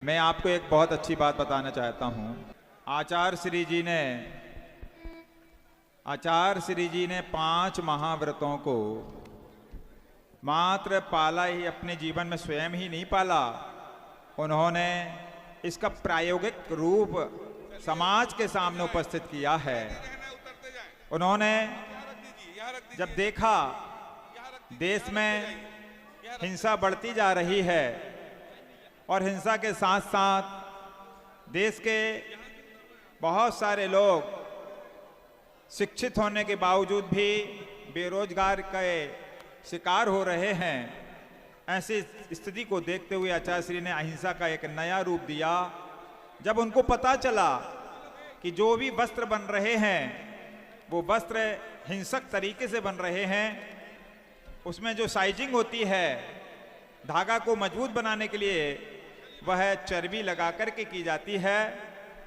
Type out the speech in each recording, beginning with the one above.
मैं आपको एक बहुत अच्छी बात बताना चाहता हूँ। आचार्य श्री जी ने 5 महाव्रतों को मात्र पाला ही, अपने जीवन में स्वयं ही नहीं पाला, उन्होंने इसका प्रायोगिक रूप समाज के सामने उपस्थित किया है। उन्होंने जब देखा देश में हिंसा बढ़ती जा रही है और हिंसा के साथ साथ देश के बहुत सारे लोग शिक्षित होने के बावजूद भी बेरोजगार के शिकार हो रहे हैं, ऐसी स्थिति को देखते हुए आचार्य श्री ने अहिंसा का एक नया रूप दिया। जब उनको पता चला कि जो भी वस्त्र बन रहे हैं वो वस्त्र हिंसक तरीके से बन रहे हैं, उसमें जो साइजिंग होती है धागा को मजबूत बनाने के लिए वह चर्बी लगा करके की जाती है,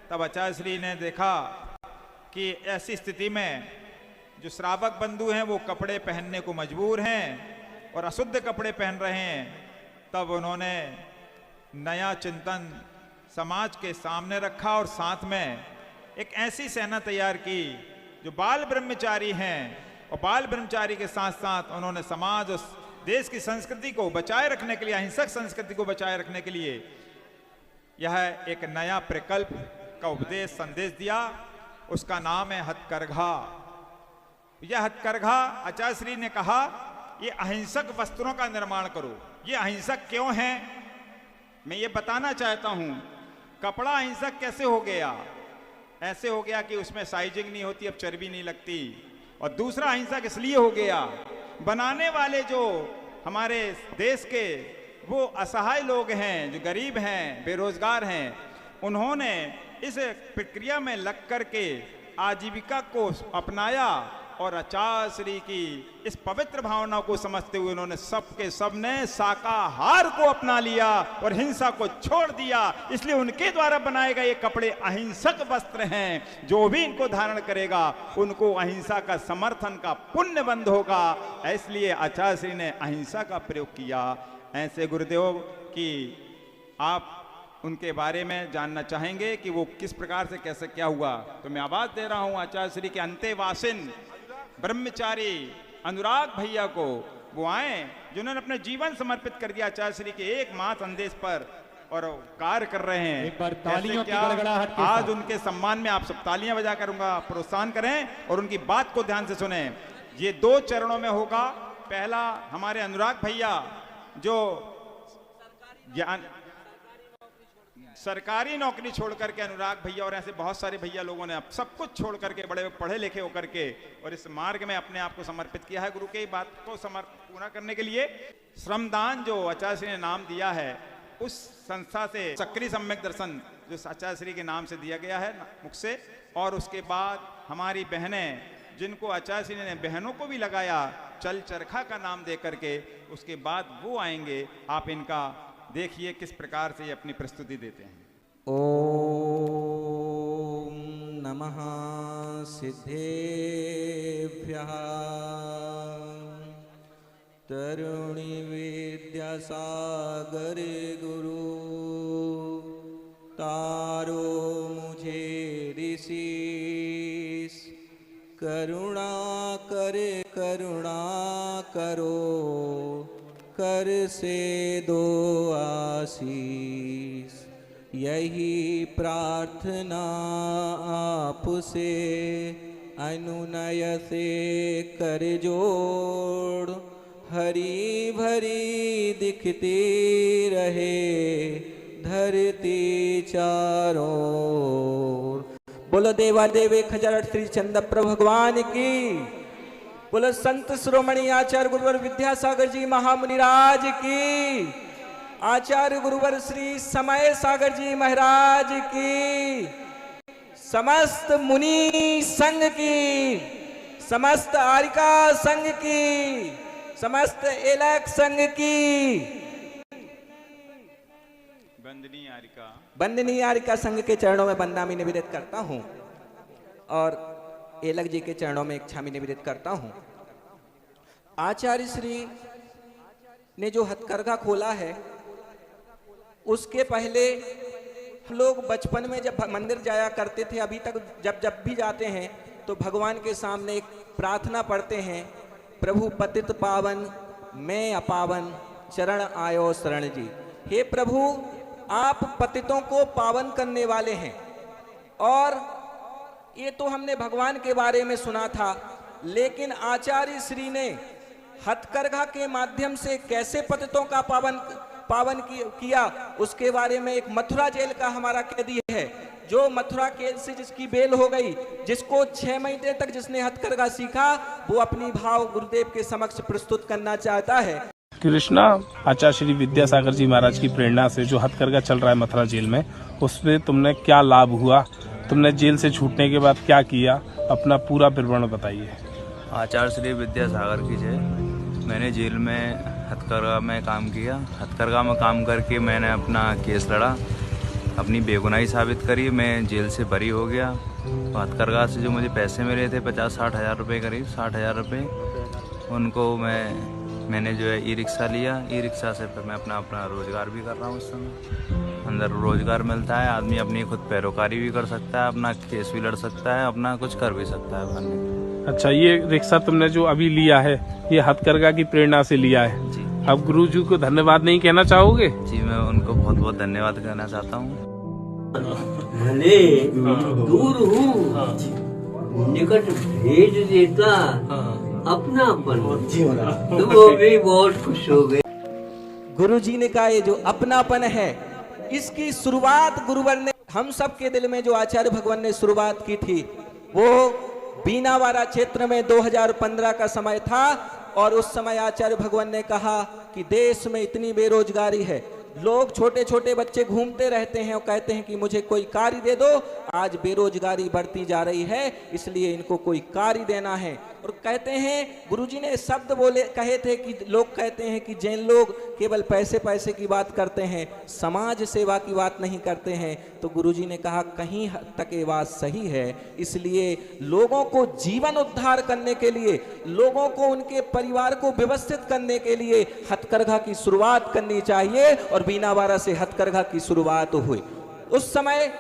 तब आचार्य श्री ने देखा कि ऐसी स्थिति में जो श्रावक बंधु हैं वो कपड़े पहनने को मजबूर हैं और अशुद्ध कपड़े पहन रहे हैं। तब उन्होंने नया चिंतन समाज के सामने रखा और साथ में एक ऐसी सेना तैयार की जो बाल ब्रह्मचारी हैं, और बाल ब्रह्मचारी के साथ साथ उन्होंने समाज और देश की संस्कृति को बचाए रखने के लिए, अहिंसक संस्कृति को बचाए रखने के लिए यह एक नया प्रकल्प का उपदेश संदेश दिया। उसका नाम है हथकरघा। यह हथकरघा आचार्य श्री ने कहा ये अहिंसक वस्त्रों का निर्माण करो। ये अहिंसक क्यों है मैं ये बताना चाहता हूं। कपड़ा अहिंसक कैसे हो गया? ऐसे हो गया कि उसमें साइजिंग नहीं होती, अब चर्बी नहीं लगती। और दूसरा अहिंसक इसलिए हो गया, बनाने वाले जो हमारे देश के वो असहाय लोग हैं, जो गरीब हैं, बेरोजगार हैं, उन्होंने इस प्रक्रिया में लग करके आजीविका को अपनाया और आचार्य श्री की इस पवित्र भावना को समझते हुए उन्होंने सबके सबने शाकाहार को अपना लिया और हिंसा को छोड़ दिया। इसलिए उनके द्वारा बनाए गए ये कपड़े अहिंसक वस्त्र हैं। जो भी इनको धारण करेगा उनको अहिंसा का समर्थन का पुण्य बंध होगा। इसलिए आचार्य श्री ने अहिंसा का प्रयोग किया। ऐसे गुरुदेव की आप उनके बारे में जानना चाहेंगे कि वो किस प्रकार से कैसे क्या हुआ, तो मैं आवाज दे रहा हूं आचार्य श्री के अंतेवासिन ब्रह्मचारी अनुराग भैया को। वो आए जिन्होंने अपने जीवन समर्पित कर दिया आचार्य श्री के एक माह संदेश पर और कार्य कर रहे हैं। एक बार तालियों की गड़गड़ाहट के आज उनके सम्मान में आप सब तालियां बजा करूंगा, प्रोत्साहन करें और उनकी बात को ध्यान से सुने। ये 2 चरणों में होगा। पहला हमारे अनुराग भैया जो सरकारी नौकरी छोड़ करके, अनुराग भैया और ऐसे बहुत सारे भैया लोगों ने अब सब कुछ छोड़ करके, बड़े पढ़े लिखे होकर के और इस मार्ग में अपने आप को समर्पित किया है गुरु के बात को पूरा करने के लिए। श्रमदान जो आचार्य श्री ने नाम दिया है उस संस्था से सक्रिय सम्यक दर्शन जो आचार्य श्री के नाम से दिया गया है मुख से, और उसके बाद हमारी बहनें जिनको आचार्य श्री ने बहनों को भी लगाया चल चरखा का नाम दे करके, उसके बाद वो आएंगे। आप इनका देखिए किस प्रकार से ये अपनी प्रस्तुति देते हैं। ओम नमः सिद्धेभ्यः तरुणी विद्यासागर गुरु तारो मुझे ऋषिस करुणा करो कर से दो आशीष। यही प्रार्थना आपसे अनुनय से कर जोड़। हरी भरी दिखती रहे धरती चारों ओर। बोलो देवादेव 1008 श्री चंद्रप्रभु भगवान की। बोलो संत शिरोमणि आचार्य गुरुवर विद्यासागर जी महामुनिराज की। आचार्य गुरुवर श्री समय सागर जी महाराज की। समस्त मुनि संघ की, समस्त आरिका संघ की, समस्त एलक संघ की। बंदनी आरिका संघ के चरणों में बंदामी निवेदित करता हूं और एलक जी के चरणों में इच्छा निवेदित करता हूं। आचार्य श्री ने जो हथकरघा खोला है उसके पहले हम लोग बचपन में जब मंदिर जाया करते थे, अभी तक जब भी जाते हैं तो भगवान के सामने एक प्रार्थना पढ़ते हैं, प्रभु पतित पावन मैं अपावन चरण आयो शरण जी। हे प्रभु, आप पतितों को पावन करने वाले हैं। और ये तो हमने भगवान के बारे में सुना था, लेकिन आचार्य श्री ने हथकरघा के माध्यम से कैसे पतितों का पावन किया, उसके बारे में एक मथुरा जेल का हमारा कैदी है, जो मथुरा जेल से जिसकी बेल हो गई, जिसको 6 महीने तक जिसने हथकरघा सीखा, वो अपनी भाव गुरुदेव के समक्ष प्रस्तुत करना चाहता है। कृष्णा आचार्य श्री विद्यासागर जी महाराज की प्रेरणा से जो हथकरघा चल रहा है मथुरा जेल में, उसमें तुमने क्या लाभ हुआ, तुमने जेल से छूटने के बाद क्या किया, अपना पूरा विवरण बताइए। आचार्य श्री विद्यासागर की जय। मैंने जेल में हथकरघा में काम किया। हथकरघा में काम करके मैंने अपना केस लड़ा, अपनी बेगुनाही साबित करी, मैं जेल से बरी हो गया। हथकरघा से जो मुझे पैसे मिले थे 50-60 हज़ार रुपये, करीब 60 हज़ार रुपये, उनको मैंने जो है ई रिक्शा लिया। ई रिक्शा से फिर मैं अपना रोज़गार भी कर रहा हूँ। इस समय अंदर रोज़गार मिलता है, आदमी अपनी खुद पैरोकारी भी कर सकता है, अपना केस भी लड़ सकता है, अपना कुछ कर भी सकता है करने। अच्छा, ये रिक्शा तुमने जो अभी लिया है, ये हथकरघा की प्रेरणा से लिया है जी। अब गुरु जी को धन्यवाद नहीं कहना चाहोगे? जी, मैं उनको बहुत बहुत धन्यवाद कहना चाहता हूँ। भले दूर हूँ, निकट भेज देता अपनापन, तो वो भी बहुत खुश हो गए। गुरु जी ने कहा, ये जो अपनापन है, इसकी शुरुआत गुरुवर ने हम सब के दिल में जो आचार्य भगवान ने शुरुआत की थी, वो बीनावाड़ा क्षेत्र में 2015 का समय था। और उस समय आचार्य भगवान ने कहा कि देश में इतनी बेरोजगारी है, लोग छोटे छोटे बच्चे घूमते रहते हैं और कहते हैं कि मुझे कोई कार्य दे दो। आज बेरोजगारी बढ़ती जा रही है, इसलिए इनको कोई कार्य देना है। और कहते हैं, गुरुजी ने शब्द कहे थे कि लोग कहते हैं कि जैन लोग केवल पैसे पैसे की बात करते हैं, समाज सेवा की बात नहीं करते हैं। तो गुरुजी ने कहा कहीं हद तक ये बात सही है, इसलिए लोगों को जीवन उद्धार करने के लिए, लोगों को उनके परिवार को व्यवस्थित करने के लिए हथकरघा की शुरुआत करनी चाहिए। और बीनावाड़ा से हथकरघा की शुरुआत हुई। उस समय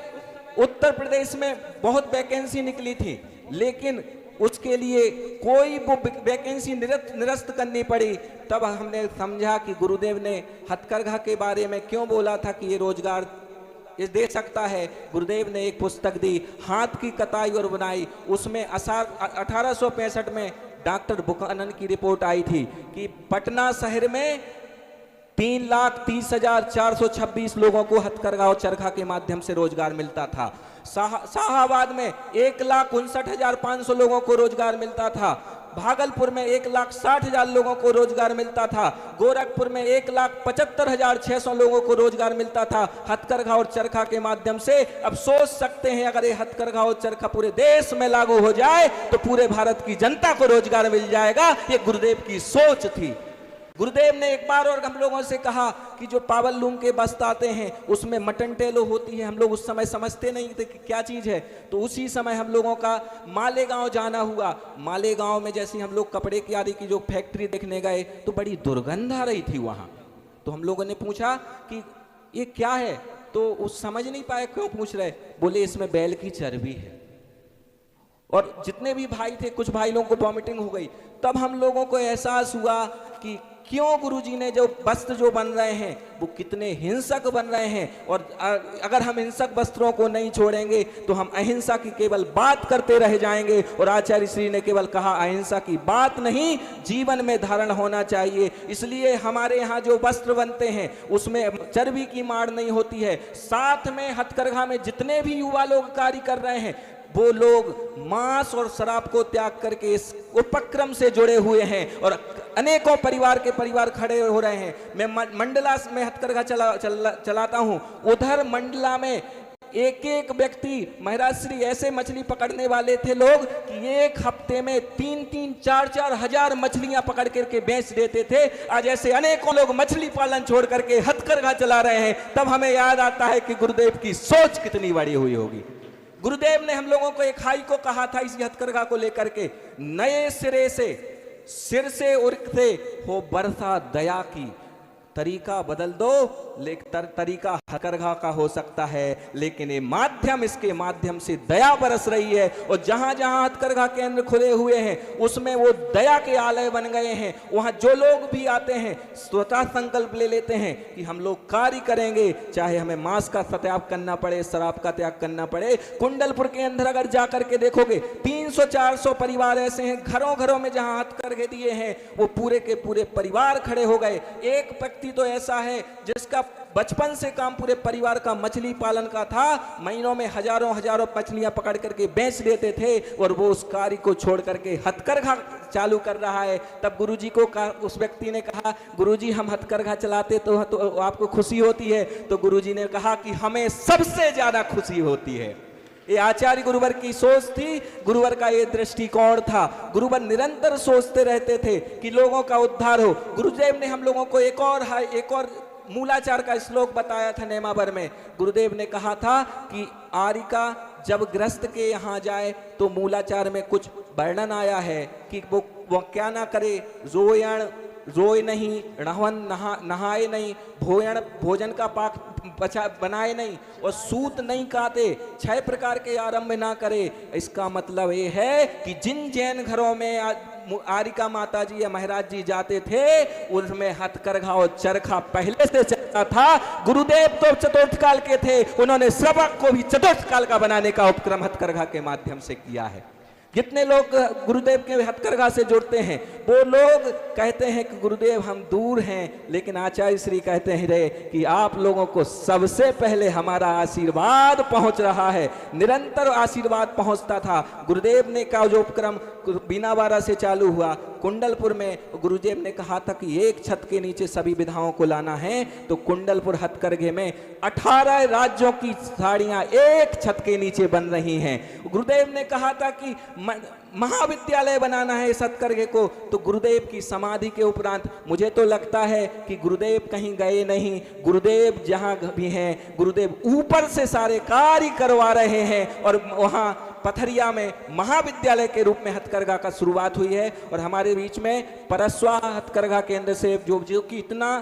उत्तर प्रदेश में बहुत वैकेंसी निकली थी, लेकिन उसके लिए कोई वो वैकेंसी निरस्त करनी पड़ी। तब हमने समझा कि गुरुदेव ने हथकरघा के बारे में क्यों बोला था कि ये रोजगार ये दे सकता है। गुरुदेव ने एक पुस्तक दी, हाथ की कताई और बुनाई। उसमें 1865 में डॉक्टर बुकानन की रिपोर्ट आई थी कि पटना शहर में 3,30,426 लोगों को हथकरघा और चरखा के माध्यम से रोजगार मिलता था। शाहाबाद में 1,59,500 लोगों को रोजगार मिलता था। भागलपुर में 1,60,000 लोगों को रोजगार मिलता था। गोरखपुर में 1,75,600 लोगों को रोजगार मिलता था हथकरघा और चरखा के माध्यम से। अब सोच सकते हैं, अगर ये हथकरघा और चरखा पूरे देश में लागू हो जाए तो पूरे भारत की जनता को रोजगार मिल जाएगा। ये गुरुदेव की सोच थी। गुरुदेव ने एक बार और हम लोगों से कहा कि जो पावर लूम के बस्त आते हैं उसमें मटन टेलो होती है। हम लोग उस समय समझते नहीं थे कि क्या चीज़ है। तो उसी समय हम लोगों का मालेगांव जाना हुआ। मालेगांव में जैसे हम लोग कपड़े की आदि की जो फैक्ट्री देखने गए तो बड़ी दुर्गंध आ रही थी वहाँ। तो हम लोगों ने पूछा कि ये क्या है, तो उस समझ नहीं पाए क्यों पूछ रहे। बोले इसमें बैल की चर्बी है। और जितने भी भाई थे, कुछ भाई लोगों को वॉमिटिंग हो गई। तब हम लोगों को एहसास हुआ कि क्यों गुरुजी ने जो वस्त्र जो बन रहे हैं वो कितने हिंसक बन रहे हैं। और अगर हम हिंसक वस्त्रों को नहीं छोड़ेंगे तो हम अहिंसा की केवल बात करते रह जाएंगे। और आचार्य श्री ने केवल कहा अहिंसा की बात नहीं, जीवन में धारण होना चाहिए। इसलिए हमारे यहाँ जो वस्त्र बनते हैं उसमें चर्बी की मार नहीं होती है। साथ में हथकरघा में जितने भी युवा लोग कार्य कर रहे हैं वो लोग मांस और शराब को त्याग करके इस उपक्रम से जुड़े हुए हैं और अनेकों परिवार के परिवार खड़े हो रहे हैं। मैं मंडला में हथकरघा चलाता हूँ। उधर मंडला में एक एक व्यक्ति महाराज श्री ऐसे मछली पकड़ने वाले थे लोग कि एक हफ्ते में 3-4 हजार मछलियां पकड़ करके बेच देते थे। आज ऐसे अनेकों लोग मछली पालन छोड़ करके हथकरघा चला रहे हैं। तब हमें याद आता है कि गुरुदेव की सोच कितनी बड़ी हुई होगी। गुरुदेव ने हम लोगों को एक हाई को कहा था इसी हथकरघा को लेकर के, नए सिरे से सिर से उड़ते हो बरसा दया की, तरीका बदल दो तरीका हथकरघा का हो सकता है, लेकिन ये माध्यम, इसके माध्यम से दया बरस रही है। और जहां जहां हथकरघा केंद्र खुले हुए हैं उसमें वो दया के आलय बन गए हैं। वहां जो लोग भी आते हैं स्वतः संकल्प ले लेते हैं कि हम लोग कार्य करेंगे, चाहे हमें मांस का त्याग करना पड़े, शराब का त्याग करना पड़े। कुंडलपुर के अंदर अगर जाकर के देखोगे 300-400 परिवार ऐसे हैं, घरों घरों में जहां हथकरघे दिए हैं वो पूरे के पूरे परिवार खड़े हो गए। एक व्यक्ति तो ऐसा है जिसका बचपन से काम पूरे परिवार का मछली पालन का था, महीनों में हजारों हजारों मछलियां पकड़ करके बेच देते थे और वो उस कार्य को छोड़ करके हथकरघा चालू कर रहा है। तब गुरुजी को उस व्यक्ति ने कहा, गुरुजी हम हथकरघा चलाते तो आपको खुशी होती है? तो गुरुजी ने कहा कि हमें सबसे ज्यादा खुशी होती है। ये आचार्य गुरुवर की सोच थी, गुरुवर का ये दृष्टिकोण था। गुरुवर निरंतर सोचते रहते थे कि लोगों का उद्धार हो। गुरुदेव ने हम लोगों को एक और मूलाचार का श्लोक बताया था नेमावर में। गुरुदेव ने कहा था कि आरिका जब ग्रस्त के यहाँ जाए तो मूलाचार में कुछ वर्णन आया है कि वो क्या ना करे, रोए नहीं, नहाए नहीं, भोजन का पाक बनाए नहीं और सूत नहीं काटे, 6 प्रकार के आरंभ ना करे। इसका मतलब ये है कि जिन जैन घरों में आरिका माता जी या महाराज जी जाते थे उनमें हथकरघा और चरखा पहले से चलता था। गुरुदेव तो चतुर्थ काल के थे, उन्होंने श्रवक को भी चतुर्थ काल का बनाने का उपक्रम हथकरघा के माध्यम से किया है। जितने लोग गुरुदेव के हथकरघा से जुड़ते हैं वो लोग कहते हैं कि गुरुदेव हम दूर हैं, लेकिन आचार्य श्री कहते हैं रे कि आप लोगों को सबसे पहले हमारा आशीर्वाद पहुंच रहा है। निरंतर आशीर्वाद पहुंचता था। गुरुदेव ने का जो उपक्रम बीनावाड़ा से चालू हुआ, कुंडलपुर में गुरुदेव ने कहा था कि एक छत के नीचे सभी विधाओं को लाना है, तो कुंडलपुर हथकरघे में 18 राज्यों की साड़ियां एक छत के नीचे बन रही हैं। गुरुदेव ने कहा था कि महाविद्यालय बनाना है इस हथकरघे को, तो गुरुदेव की समाधि के उपरांत मुझे तो लगता है कि गुरुदेव कहीं गए नहीं। गुरुदेव जहां भी हैं, गुरुदेव ऊपर से सारे कार्य करवा रहे हैं और वहां पथरिया में महाविद्यालय के रूप में हथकरघा का शुरुआत हुई है। और हमारे बीच में परस्वा हथकरघा केंद्र से जो कि इतना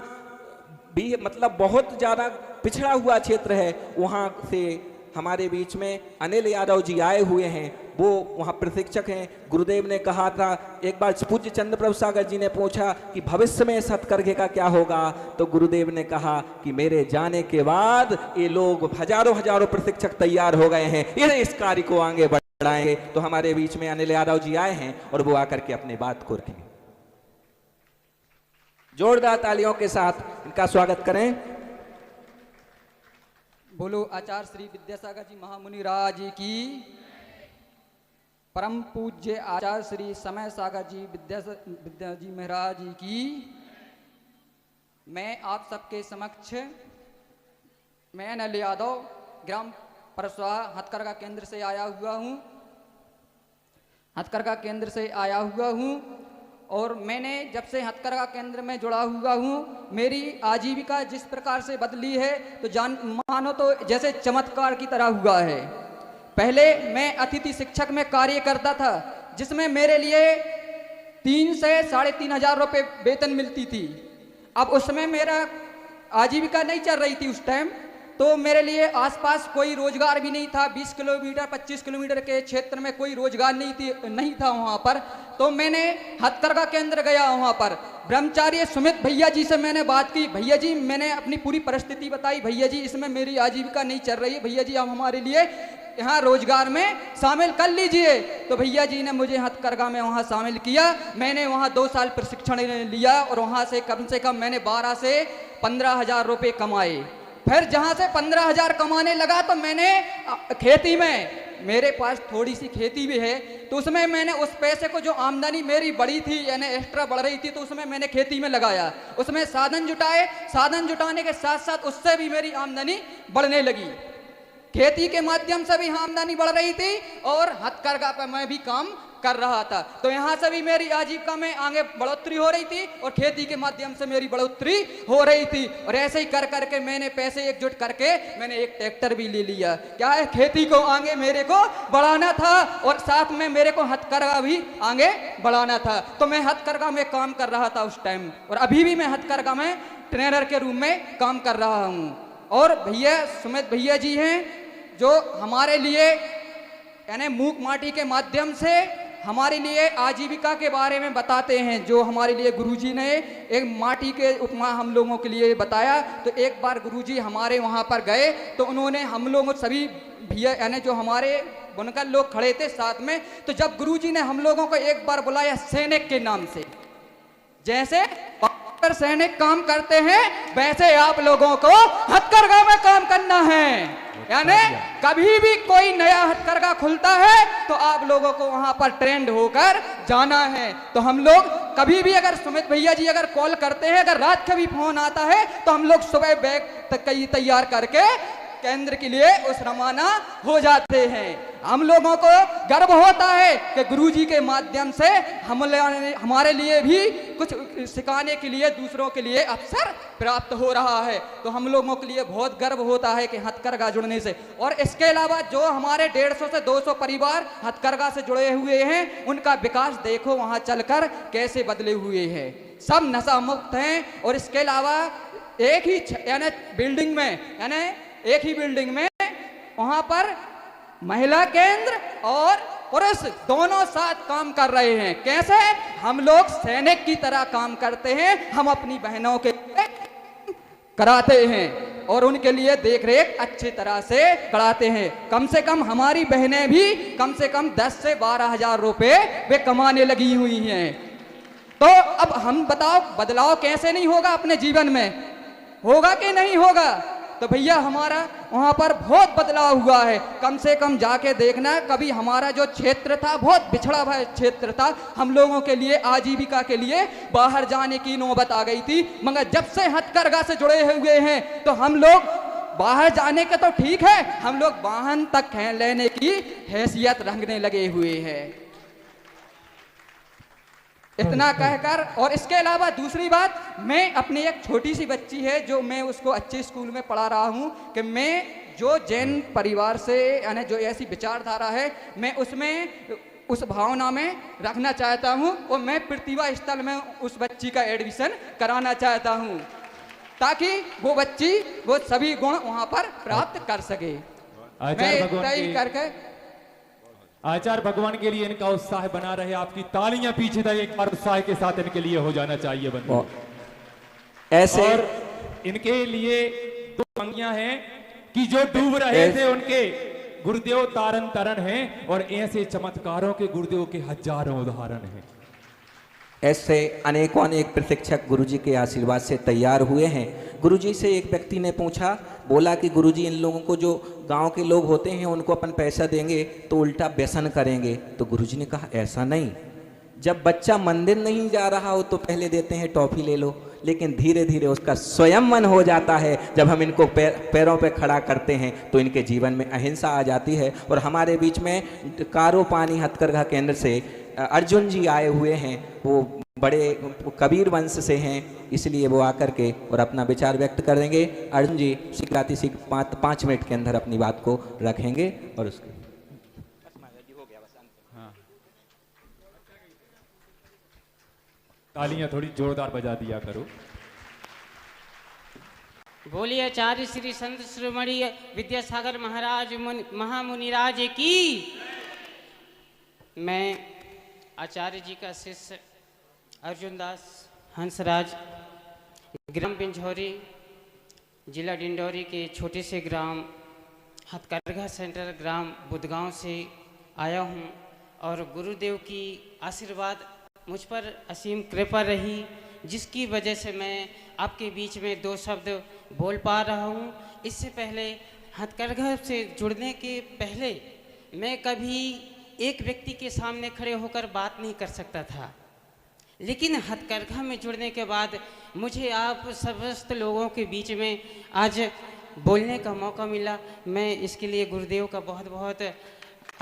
भी मतलब बहुत ज़्यादा पिछड़ा हुआ क्षेत्र है, वहाँ से हमारे बीच में अनिल यादव जी आए हुए हैं, वो वहाँ प्रशिक्षक हैं। गुरुदेव ने कहा था, एक बार पूज्य चंद्र प्रभु सागर जी ने पूछा कि भविष्य में इस हथकरघे का क्या होगा, तो गुरुदेव ने कहा कि मेरे जाने के बाद ये लोग हजारों प्रशिक्षक तैयार हो गए हैं, ये इस कार्य को आगे बढ़ाएंगे। तो हमारे बीच में अनिल यादव जी आए हैं और वो आकर के अपनी बात को रखेंगे। जोरदार तालियों के साथ इनका स्वागत करें। बोलो आचार्य श्री विद्यासागर जी महामुनि राज की, परम पूज्य आचार्य श्री समय सागर जी विद्या जी महाराज की। मैं आप सबके समक्ष मैं अनिल यादव ग्राम परसवा हथकरघा केंद्र से आया हुआ हूँ। हथकरघा केंद्र से आया हुआ हूँ और मैंने जब से हथकरघा केंद्र में जुड़ा हुआ हूँ, मेरी आजीविका जिस प्रकार से बदली है तो मानो तो जैसे चमत्कार की तरह हुआ है। पहले मैं अतिथि शिक्षक में कार्य करता था, जिसमें मेरे लिए 3 से 3,500 रुपये वेतन मिलती थी। अब उसमें मेरा आजीविका नहीं चल रही थी उस टाइम, तो मेरे लिए आसपास कोई रोजगार भी नहीं था। 20 किलोमीटर 25 किलोमीटर के क्षेत्र में कोई रोजगार नहीं था वहाँ पर। तो मैंने हथकरघा केंद्र गया, वहाँ पर ब्रह्मचार्य सुमित भैया जी से मैंने बात की। भैया जी, मैंने अपनी पूरी परिस्थिति बताई, भैया जी इसमें मेरी आजीविका नहीं चल रही है, भैया जी आप हमारे लिए यहाँ रोजगार में शामिल कर लीजिए। तो भैया जी ने मुझे हथकरघा में वहाँ शामिल किया। मैंने वहाँ 2 साल प्रशिक्षण लिया और वहाँ से कम मैंने 12 से 15,000 रुपये कमाए। फिर जहाँ से 15,000 कमाने लगा तो मैंने खेती में, मेरे पास थोड़ी सी खेती भी है, तो उसमें मैंने उस पैसे को, जो आमदनी मेरी बढ़ी थी यानी एक्स्ट्रा बढ़ रही थी, तो उसमें मैंने खेती में लगाया। उसमें साधन जुटाए, साधन जुटाने के साथ साथ उससे भी मेरी आमदनी बढ़ने लगी। खेती के माध्यम से भी आमदनी बढ़ रही थी और हथकरघा पर मैं भी काम कर रहा था। तो यहाँ से भी मेरी आजीविका में आगे बढ़ोतरी हो रही थी और खेती के माध्यम से मेरी बढ़ोतरी हो रही थी। और ऐसे ही कर करके मैंने पैसे एकजुट करके मैंने एक ट्रैक्टर भी ले लिया। क्या है, खेती को आगे मेरे को बढ़ाना था और साथ में मेरे को हथकरघा भी आगे बढ़ाना था। तो मैं हथकरघा में काम कर रहा था उस टाइम, और अभी भी मैं हथकरघा में ट्रेनर के रूप में काम कर रहा हूँ। और भैया सुमित भैया जी हैं जो हमारे लिए यानी मूक माटी के माध्यम से हमारे लिए आजीविका के बारे में बताते हैं। जो हमारे लिए गुरुजी ने एक माटी के उपमा हम लोगों के लिए बताया। तो एक बार गुरुजी हमारे वहाँ पर गए तो उन्होंने हम लोगों सभी भैया यानी जो हमारे बुनकर लोग खड़े थे साथ में, तो जब गुरुजी ने हम लोगों को एक बार बुलाया सैनिक के नाम से, जैसे पर सैनिक काम करते हैं वैसे आप लोगों को हथकरघा में काम करना है। यानी कभी भी कोई नया हथकरघा खुलता है तो आप लोगों को वहां पर ट्रेंड होकर जाना है। तो हम लोग कभी भी अगर सुमित भैया जी अगर कॉल करते हैं, अगर रात का भी फोन आता है तो हम लोग सुबह बैग तैयार करके केंद्र के लिए उस रवाना हो जाते हैं। हम लोगों को गर्व होता है कि गुरुजी के माध्यम से हमारे लिए भी कुछ सिखाने के लिए दूसरों के लिए अवसर प्राप्त हो रहा है। तो हम लोगों के लिए बहुत गर्व होता है कि हथकरघा जुड़ने से। और इसके अलावा जो हमारे 150 से 200 परिवार हथकरघा से जुड़े हुए हैं, उनका विकास देखो वहां चलकर कैसे बदले हुए हैं। सब नशा मुक्त हैं। और इसके अलावा एक ही यानी बिल्डिंग में यानी एक ही बिल्डिंग में वहां पर महिला केंद्र और पुरुष दोनों साथ काम कर रहे हैं। कैसे? हम लोग सैनिक की तरह काम करते हैं। हम अपनी बहनों के कराते हैं और उनके लिए देख रेख अच्छी तरह से कराते हैं। कम से कम हमारी बहनें भी कम से कम 10 से 12 हजार रुपए वे कमाने लगी हुई हैं। तो अब हम बताओ बदलाव कैसे नहीं होगा अपने जीवन में? होगा कि नहीं होगा? तो भैया हमारा वहां पर बहुत बदलाव हुआ है। कम से कम जाके देखना, कभी हमारा जो क्षेत्र था बहुत बिछड़ा हुआ क्षेत्र था। हम लोगों के लिए आजीविका के लिए बाहर जाने की नौबत आ गई थी। मगर जब से हथकरघा से जुड़े हुए हैं तो हम लोग बाहर जाने के तो ठीक है, हम लोग वाहन तक लेने की हैसियत रखने लगे हुए हैं। इतना कहकर, और इसके अलावा दूसरी बात, मैं अपनी एक छोटी सी बच्ची है जो मैं उसको अच्छे स्कूल में पढ़ा रहा हूँ कि मैं जो जैन परिवार से यानी जो ऐसी विचारधारा है मैं उसमें उस भावना में रखना चाहता हूँ। और मैं प्रतिभा स्थल में उस बच्ची का एडमिशन कराना चाहता हूँ ताकि वो बच्ची वो सभी गुण वहाँ पर प्राप्त कर सके। मैं इतना ही करके आचार्य भगवान के लिए इनका उत्साह बना रहे। आपकी तालियां पीछे तक एक बार उत्साह के साथ इनके लिए हो जाना चाहिए बंधु। ऐसे और इनके लिए दो पंक्तियां हैं कि जो डूब रहे थे उनके गुरुदेव तारन तरन हैं, और ऐसे चमत्कारों के गुरुदेव के हजारों उदाहरण हैं। ऐसे अनेकों अनेक प्रशिक्षक गुरुजी के आशीर्वाद से तैयार हुए हैं। गुरुजी से एक व्यक्ति ने पूछा, बोला कि गुरुजी इन लोगों को जो गांव के लोग होते हैं उनको अपन पैसा देंगे तो उल्टा व्यसन करेंगे। तो गुरुजी ने कहा ऐसा नहीं, जब बच्चा मंदिर नहीं जा रहा हो तो पहले देते हैं टॉफी ले लो, लेकिन धीरे धीरे उसका स्वयं मन हो जाता है। जब हम इनको पैरों पे खड़ा करते हैं तो इनके जीवन में अहिंसा आ जाती है। और हमारे बीच में कारो पानी हथकरघा केंद्र से अर्जुन जी आए हुए हैं। वो बड़े कबीर वंश से हैं, इसलिए वो आकर के और अपना विचार व्यक्त कर देंगे। अर्जुन जी शीघ्राति शीघ्र 5 मिनट के अंदर अपनी बात को रखेंगे। और उसके तालियां थोड़ी जोरदार बजा दिया करो। बोलिए आचार्य श्री संत शिरोमणि विद्यासागर महाराज महामुनिराज की। मैं आचार्य जी का शिष्य अर्जुन दास हंसराज, ग्राम पिंझौरी, जिला डिंडौरी के छोटे से ग्राम हथकरघा सेंटर ग्राम बुधगांव से आया हूं। और गुरुदेव की आशीर्वाद मुझ पर असीम कृपा रही, जिसकी वजह से मैं आपके बीच में 2 शब्द बोल पा रहा हूं। इससे पहले हथकरघा से जुड़ने के पहले मैं कभी एक व्यक्ति के सामने खड़े होकर बात नहीं कर सकता था, लेकिन हथकरघा में जुड़ने के बाद मुझे आप समस्त लोगों के बीच में आज बोलने का मौका मिला। मैं इसके लिए गुरुदेव का बहुत बहुत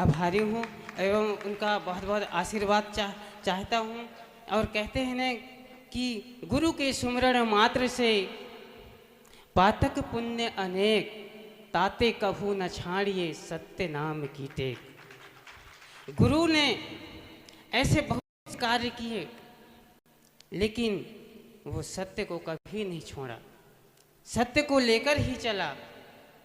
आभारी हूँ एवं उनका बहुत बहुत आशीर्वाद चाहता हूँ। और कहते हैं न कि गुरु के सुमरण मात्र से पातक पुण्य अनेक, ताते कभू न छाड़िए सत्य नाम की टेक। गुरु ने ऐसे बहुत कार्य किए, लेकिन वो सत्य को कभी नहीं छोड़ा, सत्य को लेकर ही चला।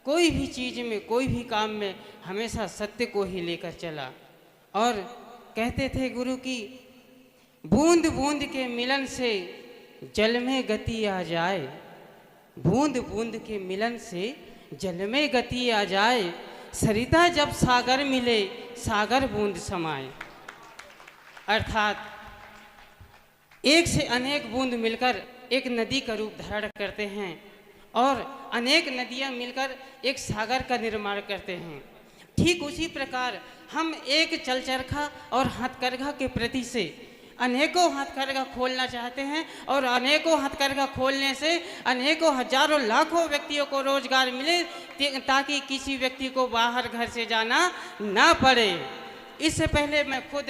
कोई भी चीज़ में, कोई भी काम में हमेशा सत्य को ही लेकर चला। और कहते थे गुरु की बूंद बूंद के मिलन से जल में गति आ जाए, बूंद बूंद के मिलन से जल में गति आ जाए, सरिता जब सागर मिले सागर बूंद समाए। अर्थात एक से अनेक बूंद मिलकर एक नदी का रूप धारण करते हैं और अनेक नदियां मिलकर एक सागर का निर्माण करते हैं। ठीक उसी प्रकार हम एक चलचरखा और हथकरघा के प्रति से अनेकों हथकरघा खोलना चाहते हैं और अनेकों हथकरघा खोलने से अनेकों हजारों लाखों व्यक्तियों को रोजगार मिले ताकि किसी व्यक्ति को बाहर घर से जाना ना पड़े। इससे पहले मैं खुद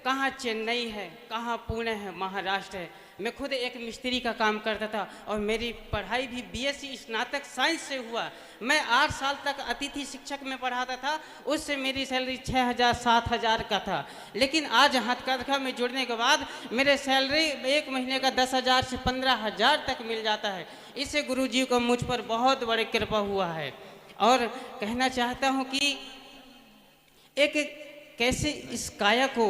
कहाँ चेन्नई है, कहाँ पुणे है, महाराष्ट्र है, मैं खुद एक मिस्त्री का काम करता था और मेरी पढ़ाई भी बीएससी स्नातक साइंस से हुआ। मैं 8 साल तक अतिथि शिक्षक में पढ़ाता था, उससे मेरी सैलरी 6,000-7,000 का था। लेकिन आज हथकरघा में जुड़ने के बाद मेरे सैलरी एक महीने का 10,000 से 15,000 तक मिल जाता है। इससे गुरुजी को मुझ पर बहुत बड़ी कृपा हुआ है। और कहना चाहता हूँ कि एक कैसे इस काया को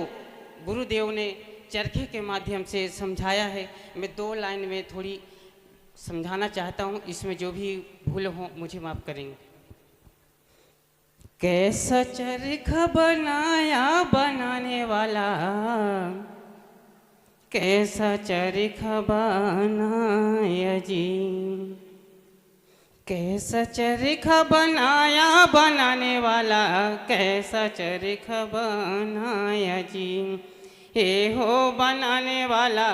गुरुदेव ने चरखे के माध्यम से समझाया है। मैं 2 लाइन में थोड़ी समझाना चाहता हूँ, इसमें जो भी भूल हो मुझे माफ़ करेंगे। कैसा चरखा बनाया बनाने वाला, कैसा चरखा बनाया जी, कैसा चरखा बनाया बनाने वाला, कैसा चरखा बनाया जी, हे हो बनाने वाला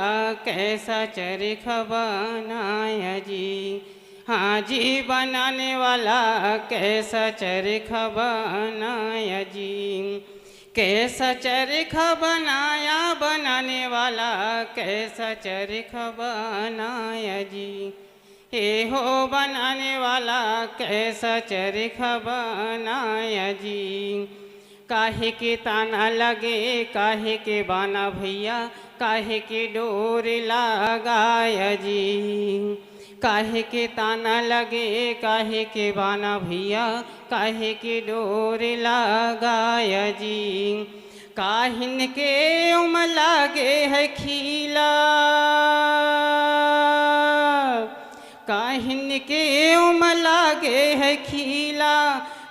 कैसा चरखा बनाया जी, हाँ जी बनाने वाला कैसा चरखा बनाया जी, कैसा चरखा बनाया बनाने वाला कैसा चरखा बनाया जी, हे हो बनाने वाला कैसा चरखा बनाया जी, काहे के ताना लगे काहे के बाना भैया, काहे के डोर लगाया जी, काहे के ताना लगे काहे के बाना भैया, काहे के डोर लगाया जी, काहिन के उम लागे है खीला, काहिन के उम लागे है खीला,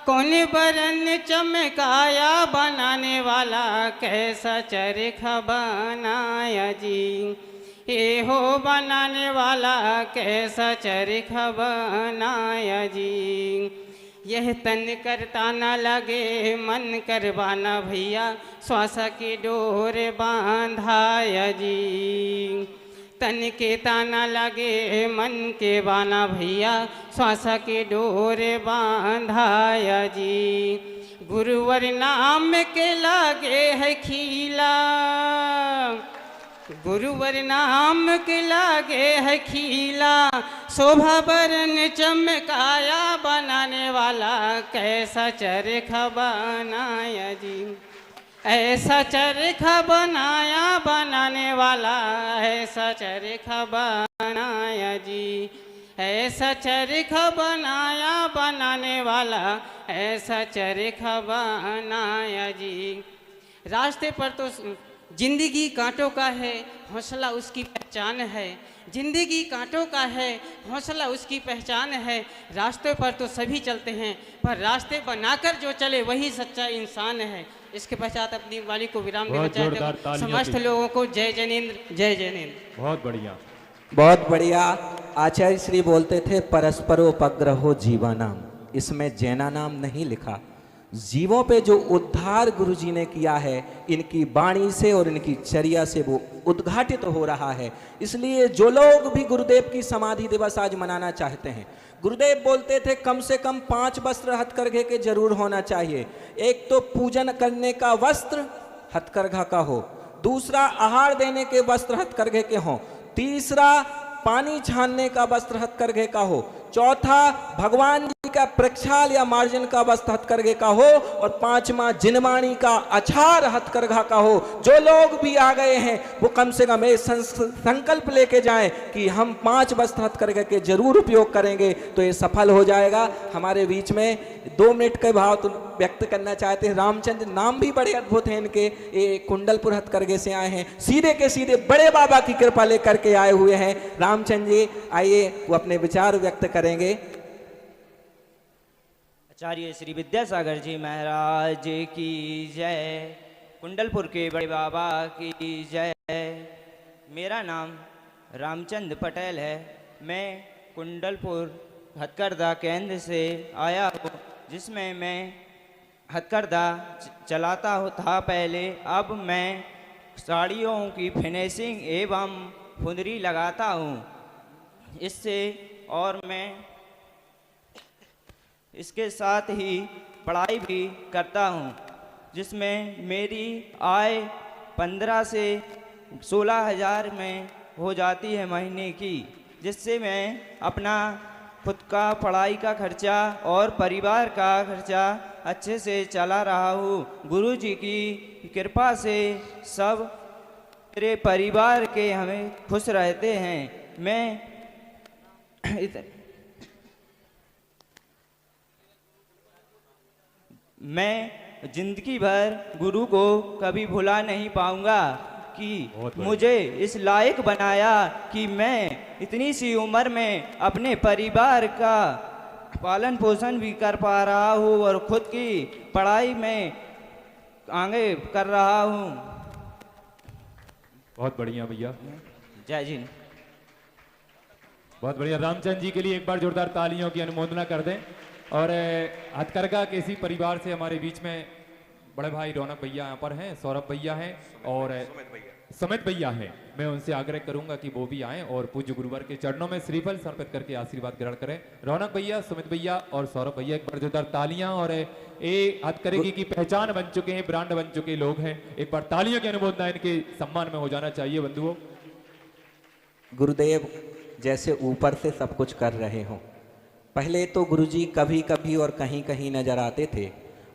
कौन बरन चमकाया बनाने वाला कैसा चरखा बनाया जी, हे हो बनाने वाला कैसा चरखा बनाया जी, यह तन करता न लगे मन करवाना भैया, श्वासा की डोर बांधाया जी, तन के ताना लगे मन के बाना भैया, श्वासा के डोरे बांधाया जी, गुरुवर नाम के लागे है खीला, गुरुवर नाम के लागे है खीला, शोभा बरन चमकाया बनाने वाला कैसा चरखा बनाया जी, ऐसा चरखा बनाया बनाने वाला ऐसा चरखा बनाया जी, ऐसा चरखा बनाया बनाने वाला ऐसा चरखा बनाया जी। रास्ते पर तो जिंदगी कांटों का है, हौसला उसकी पहचान है, जिंदगी कांटों का है, हौसला उसकी पहचान है। रास्ते पर तो सभी चलते हैं, पर रास्ते बनाकर जो चले वही सच्चा इंसान है। इसके पश्चात अपनी वाणी को विराम देना चाहते हैं। समस्त लोगों को जय जैनेन्द्र, जय जैनेन्द्र। बहुत बढ़िया, बहुत बढ़िया। आचार्य श्री बोलते थे परस्परोपग्रहो जीवानाम, इसमें जैना नाम नहीं लिखा। जीवों पे जो उद्धार गुरुजी ने किया है इनकी वाणी से और इनकी चर्या से वो उद्घाटित हो रहा है। इसलिए जो लोग भी गुरुदेव की समाधि दिवस आज मनाना चाहते हैं, गुरुदेव बोलते थे कम से कम 5 वस्त्र हथकरघे के जरूर होना चाहिए। एक तो पूजन करने का वस्त्र हथकरघा का हो, दूसरा आहार देने के वस्त्र हथकरघे के हों, तीसरा पानी छानने का वस्त्र हथकरघे का हो, चौथा भगवान जी का प्रक्षाल या मार्जिन का वस्त्र हथकरघे का हो, और 5वां जिनवाणी का अछार हथकरघा का हो। जो लोग भी आ गए हैं वो कम से कम एक संकल्प लेके जाएं कि हम 5 वस्त्र हथकरघे के जरूर उपयोग करेंगे, तो ये सफल हो जाएगा। हमारे बीच में 2 मिनट के भाव तो व्यक्त करना चाहते हैं। रामचंद्र, नाम भी बड़े अद्भुत हैं इनके, ये कुंडलपुर हथकरघे से आए हैं, सीधे के सीधे बड़े बाबा की कृपा लेकर के आए हुए हैं। रामचंद्र जी आइए, वो अपने विचार व्यक्त करेंगे। आचार्य श्री विद्यासागर जी महाराज की जय, कुंडलपुर के बड़े बाबा की जय। मेरा नाम रामचंद्र पटेल है। मैं कुंडलपुर हथकरघा केंद्र से आया हूँ, जिसमें मैं हथकरघा चलाता था पहले। अब मैं साड़ियों की फिनिशिंग एवं फुंदरी लगाता हूँ इससे, और मैं इसके साथ ही पढ़ाई भी करता हूँ, जिसमें मेरी आय 15 से 16 हज़ार में हो जाती है महीने की, जिससे मैं अपना खुद का पढ़ाई का खर्चा और परिवार का खर्चा अच्छे से चला रहा हूँ। गुरु जी की कृपा से सब मेरे परिवार के हमें खुश रहते हैं। मैं जिंदगी भर गुरु को कभी भुला नहीं पाऊंगा कि मुझे इस लायक बनाया कि मैं इतनी सी उम्र में अपने परिवार का पालन पोषण भी कर पा रहा हूँ और खुद की पढ़ाई में आगे कर रहा हूँ। बहुत बढ़िया भैया, जय जी। बहुत बढ़िया। रामचंद्र जी के लिए एक बार जोरदार तालियों की अनुमोदना कर दें। और हथकरघा के इसी परिवार से हमारे बीच में बड़े भाई रौनक भैया यहाँ पर हैं, सौरभ भैया हैं और सुमित भैया हैं। मैं उनसे आग्रह करूंगा कि वो भी आएं और पूज्य गुरुवर के चरणों में श्रीफल समर्पित करके आशीर्वाद ग्रहण करें। रौनक भैया, सुमित भैया और सौरभ भैया, एक बार जोरदार तालियां। और ये हथकरघे की पहचान बन चुके हैं, ब्रांड बन चुके लोग हैं। एक बार तालियों की अनुमोदना इनके सम्मान में हो जाना चाहिए बंधुओं। गुरुदेव जैसे ऊपर से सब कुछ कर रहे हो। पहले तो गुरुजी कभी कभी और कहीं कहीं नजर आते थे,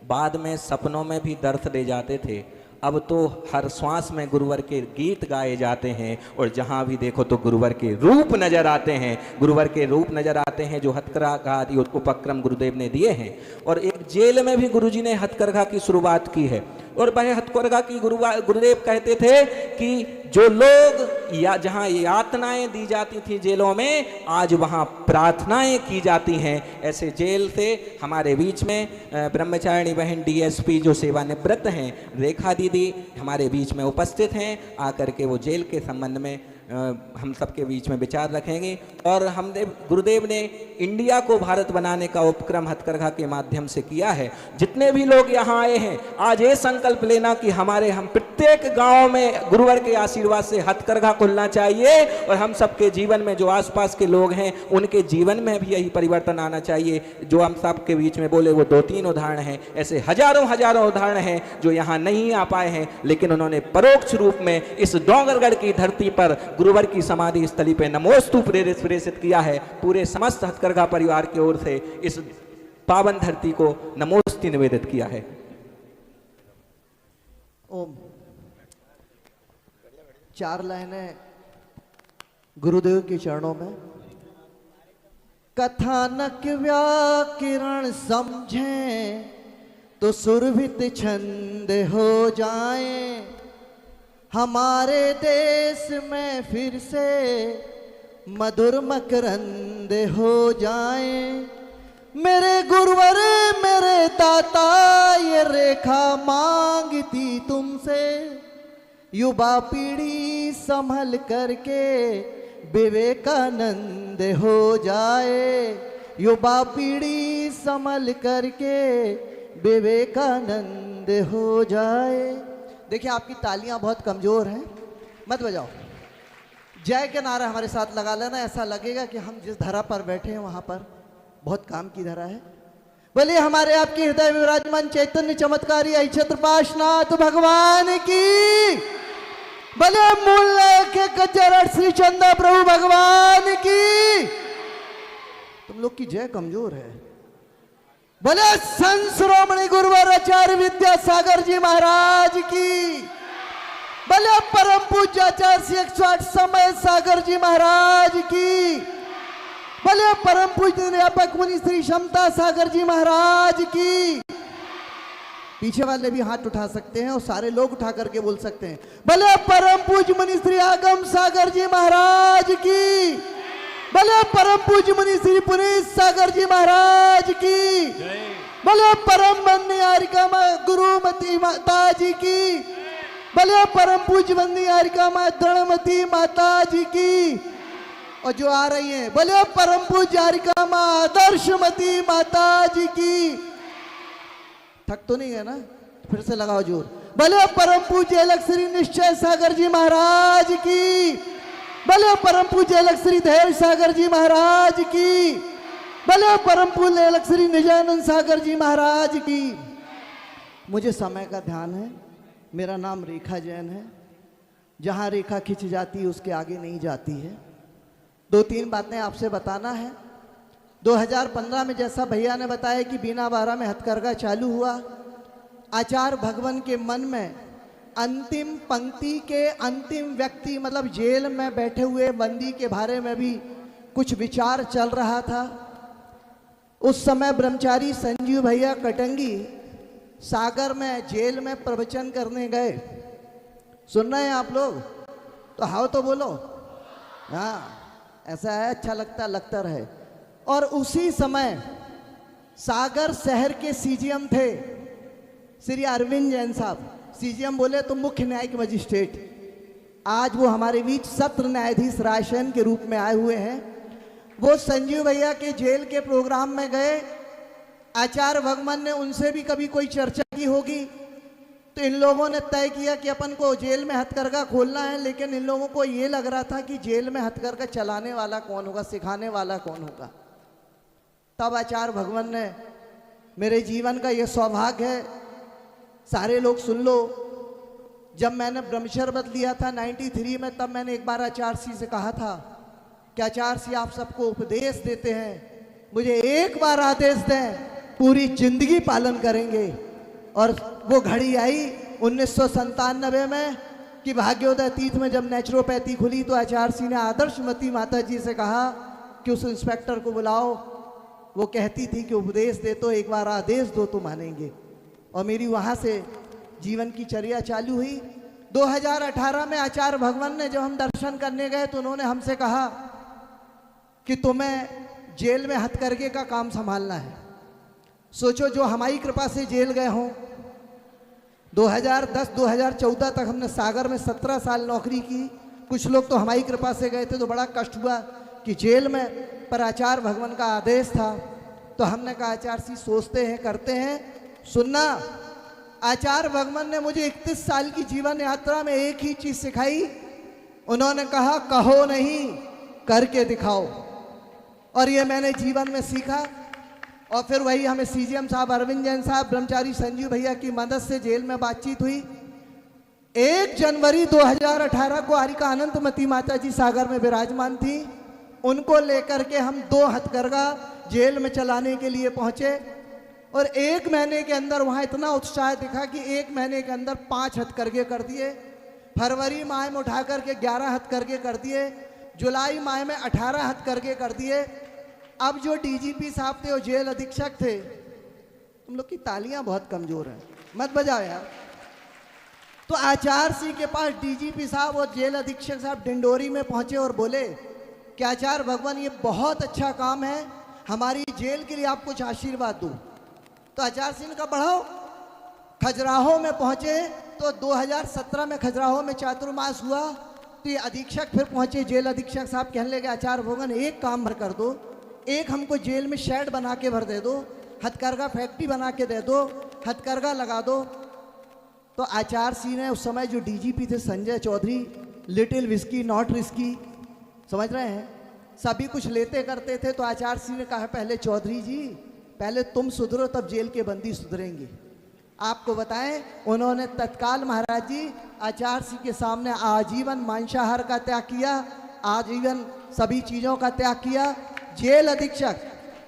बाद में सपनों में भी दर्श दे जाते थे। अब तो हर श्वास में गुरुवर के गीत गाए जाते हैं, और जहाँ भी देखो तो गुरुवर के रूप नजर आते हैं। गुरुवर के रूप नजर आते हैं जो हथकरघा आदि उपक्रम गुरुदेव ने दिए हैं। और एक जेल में भी गुरुजी ने हथकरघा की शुरुआत की है। और वह हथकरघा की गुरुदेव कहते थे कि जो लोग या जहाँ यातनाएं दी जाती थी जेलों में, आज वहाँ प्रार्थनाएं की जाती हैं। ऐसे जेल से हमारे बीच में ब्रह्मचारिणी बहन डीएसपी जो सेवानिवृत्त हैं, रेखा दीदी हमारे बीच में उपस्थित हैं। आकर के वो जेल के संबंध में हम सबके बीच में विचार रखेंगे। और गुरुदेव ने इंडिया को भारत बनाने का उपक्रम हथकरघा के माध्यम से किया है। जितने भी लोग यहाँ आए हैं, आज ये संकल्प लेना कि हम प्रत्येक गांव में गुरुवर के आशीर्वाद से हथकरघा खुलना चाहिए, और हम सबके जीवन में जो आसपास के लोग हैं उनके जीवन में भी यही परिवर्तन आना चाहिए। जो हम सबके बीच में बोले वो 2-3 उदाहरण हैं, ऐसे हजारों उदाहरण हैं जो यहाँ नहीं आ पाए हैं, लेकिन उन्होंने परोक्ष रूप में इस डोंगरगढ़ की धरती पर गुरुवर की समाधि स्थली पे नमोस्तु प्रेरित किया है। पूरे समस्त हथकरघा परिवार की ओर से इस पावन धरती को नमोस्तु निवेदित किया है। ओम 4 लाइनें गुरुदेव के चरणों में। कथानक व्याकरण समझें तो सुरभित छंद हो जाएं, हमारे देश में फिर से मधुर मकरंद हो जाएं। मेरे गुरुवर मेरे दाता ये रेखा मांगती तुमसे, युवा पीढ़ी संभल करके विवेकानंद हो जाए। युवा पीढ़ी संभल करके विवेकानंद हो जाए। देखिए आपकी तालियां बहुत कमजोर हैं, मत बजाओ। जय के नारा हमारे साथ लगा लेना, ऐसा लगेगा कि हम जिस धरा पर बैठे हैं वहां पर बहुत काम की धरा है। बोलिए हमारे आपके हृदय में विराजमान चैतन्य चमत्कारी अक्षत्र पाशनाथ भगवान की। बोलिए मूल के कचर श्री चंदा प्रभु भगवान की। तुम लोग की जय कमजोर है, बोले संत शिरोमणि गुरुवर आचार्य विद्यासागर जी महाराज की। बोले परम पूज्य आचार्य श्री 108 समय सागर जी महाराज की। बोले परम पूज्य निरापक मुनि श्री क्षमता सागर जी महाराज की। पीछे वाले भी हाथ उठा सकते हैं और सारे लोग उठा करके बोल सकते हैं, बोले परम पूज्य मुनि श्री आगम सागर जी महाराज की। बोले परम पूज्य मुनि श्री पुनीत सागर जी महाराज की। बोले परम वंदनीयारिका मां गुरुमती माता जी की। बोले परम पूज्य वंदनीयारिका मां दृढ़मती माता जी की। और जो आ रही हैं, बोले परम पूज्य आरिका मां आदर्शमती माता जी की। थक तो नहीं है ना? फिर से लगाओ जोर। बोले परम पूज्य अलग श्री निश्चय सागर जी महाराज की। बोले परम पूज्य अलग श्री धैर्य सागर जी महाराज की। बोले परम पूज्य अलग श्री निजानंद सागर जी महाराज की। मुझे समय का ध्यान है। मेरा नाम रेखा जैन है। जहां रेखा खिंच जाती है उसके आगे नहीं जाती है। 2-3 बातें आपसे बताना है। 2015 में जैसा भैया ने बताया कि बीना बारा में हथकरघा चालू हुआ, आचार्य भगवान के मन में अंतिम पंक्ति के अंतिम व्यक्ति मतलब जेल में बैठे हुए बंदी के बारे में भी कुछ विचार चल रहा था। उस समय ब्रह्मचारी संजीव भैया कटंगी सागर में जेल में प्रवचन करने गए। सुन रहे हैं आप लोग? तो हाओ तो बोलो। हाँ, ऐसा है, अच्छा लगता रहे। और उसी समय सागर शहर के सीजीएम थे श्री अरविंद जैन साहब। सीजीएम बोले तो मुख्य न्यायिक मजिस्ट्रेट। आज वो हमारे बीच सत्र न्यायाधीश रायसेन के रूप में आए हुए हैं। वो संजीव भैया के जेल के प्रोग्राम में गए। आचार्य भगवान ने उनसे भी कभी कोई चर्चा की होगी, तो इन लोगों ने तय किया कि अपन को जेल में हथकरघा खोलना है। लेकिन इन लोगों को ये लग रहा था कि जेल में हथकरघा चलाने वाला कौन होगा, सिखाने वाला कौन होगा। तब आचार्य भगवान ने, मेरे जीवन का ये सौभाग्य है, सारे लोग सुन लो, जब मैंने ब्रह्मशरबत लिया था 93 में, तब मैंने एक बार आचार्य सिंह से कहा था कि आचार्य सिंह आप सबको उपदेश देते हैं, मुझे एक बार आदेश दें, पूरी जिंदगी पालन करेंगे। और वो घड़ी आई 1997 में कि भाग्योदय तीर्थ में जब नेचुरोपैथी खुली, तो आचार्य सिंह ने आदर्शमती माता जी से कहा कि उस इंस्पेक्टर को बुलाओ। वो कहती थी कि उपदेश दे तो एक बार आदेश दो तो मानेंगे। और मेरी वहाँ से जीवन की चर्या चालू हुई। 2018 में आचार्य भगवान ने जब हम दर्शन करने गए तो उन्होंने हमसे कहा कि तुम्हें जेल में हथकरघे का काम संभालना है। सोचो, जो हमारी कृपा से जेल गए हों। 2010-2014 तक हमने सागर में 17 साल नौकरी की। कुछ लोग तो हमारी कृपा से गए थे, तो बड़ा कष्ट हुआ कि जेल में, पर आचार्य भगवान का आदेश था। तो हमने कहा आचार्य सिंह सोचते हैं, करते हैं। सुनना, आचार्य भगवान ने मुझे 31 साल की जीवन यात्रा में एक ही चीज सिखाई। उन्होंने कहा, कहो नहीं, करके दिखाओ। और ये मैंने जीवन में सीखा। और फिर वही हमें सीजीएम साहब अरविंद जैन साहब, ब्रह्मचारी संजीव भैया की मदद से जेल में बातचीत हुई। 1 जनवरी 2018 को हरिका अनंतमती माता जी सागर में विराजमान थी। उनको लेकर के हम 2 हथकरघा जेल में चलाने के लिए पहुंचे। और 1 महीने के अंदर वहाँ इतना उत्साह दिखा कि 1 महीने के अंदर 5 हथकरघे कर दिए। फरवरी माह में उठा करके 11 हथकरघे कर दिए। जुलाई माह में 18 हथकरघे कर दिए। अब जो डीजीपी साहब थे, वो जेल अधीक्षक थे। तुम लोग की तालियां बहुत कमजोर हैं, मत बजाओ यार। तो आचार्य सिंह के पास डीजीपी साहब और जेल अधीक्षक साहब डिंडोरी में पहुंचे और बोले कि आचार्य भगवान, ये बहुत अच्छा काम है, हमारी जेल के लिए आप कुछ आशीर्वाद दो। तो आचार्य सिंह का बढ़ाओ। खजुराहो में पहुंचे तो 2017 में खजुराहो में चातुर्मास हुआ। तो ये अधीक्षक फिर पहुंचे, जेल अधीक्षक साहब कहने लगे आचार्य भगवान, एक काम भर कर दो, एक हमको जेल में शेड बना के भर दे दो, हथकरघा फैक्ट्री बना के दे दो, हथकरघा लगा दो। तो आचार्य सिंह ने, उस समय जो डीजीपी थे Sanjay Chaudhary, little whisky not risky, समझ रहे हैं, सभी कुछ लेते करते थे। तो आचार्य सिंह ने कहा, पहले चौधरी जी, पहले तुम सुधरो तब जेल के बंदी सुधरेंगे। आपको बताएं, उन्होंने तत्काल महाराज जी आचार्य सिंह के सामने आजीवन मांसाहार का त्याग किया, आजीवन सभी चीज़ों का त्याग किया। जेल अधीक्षक,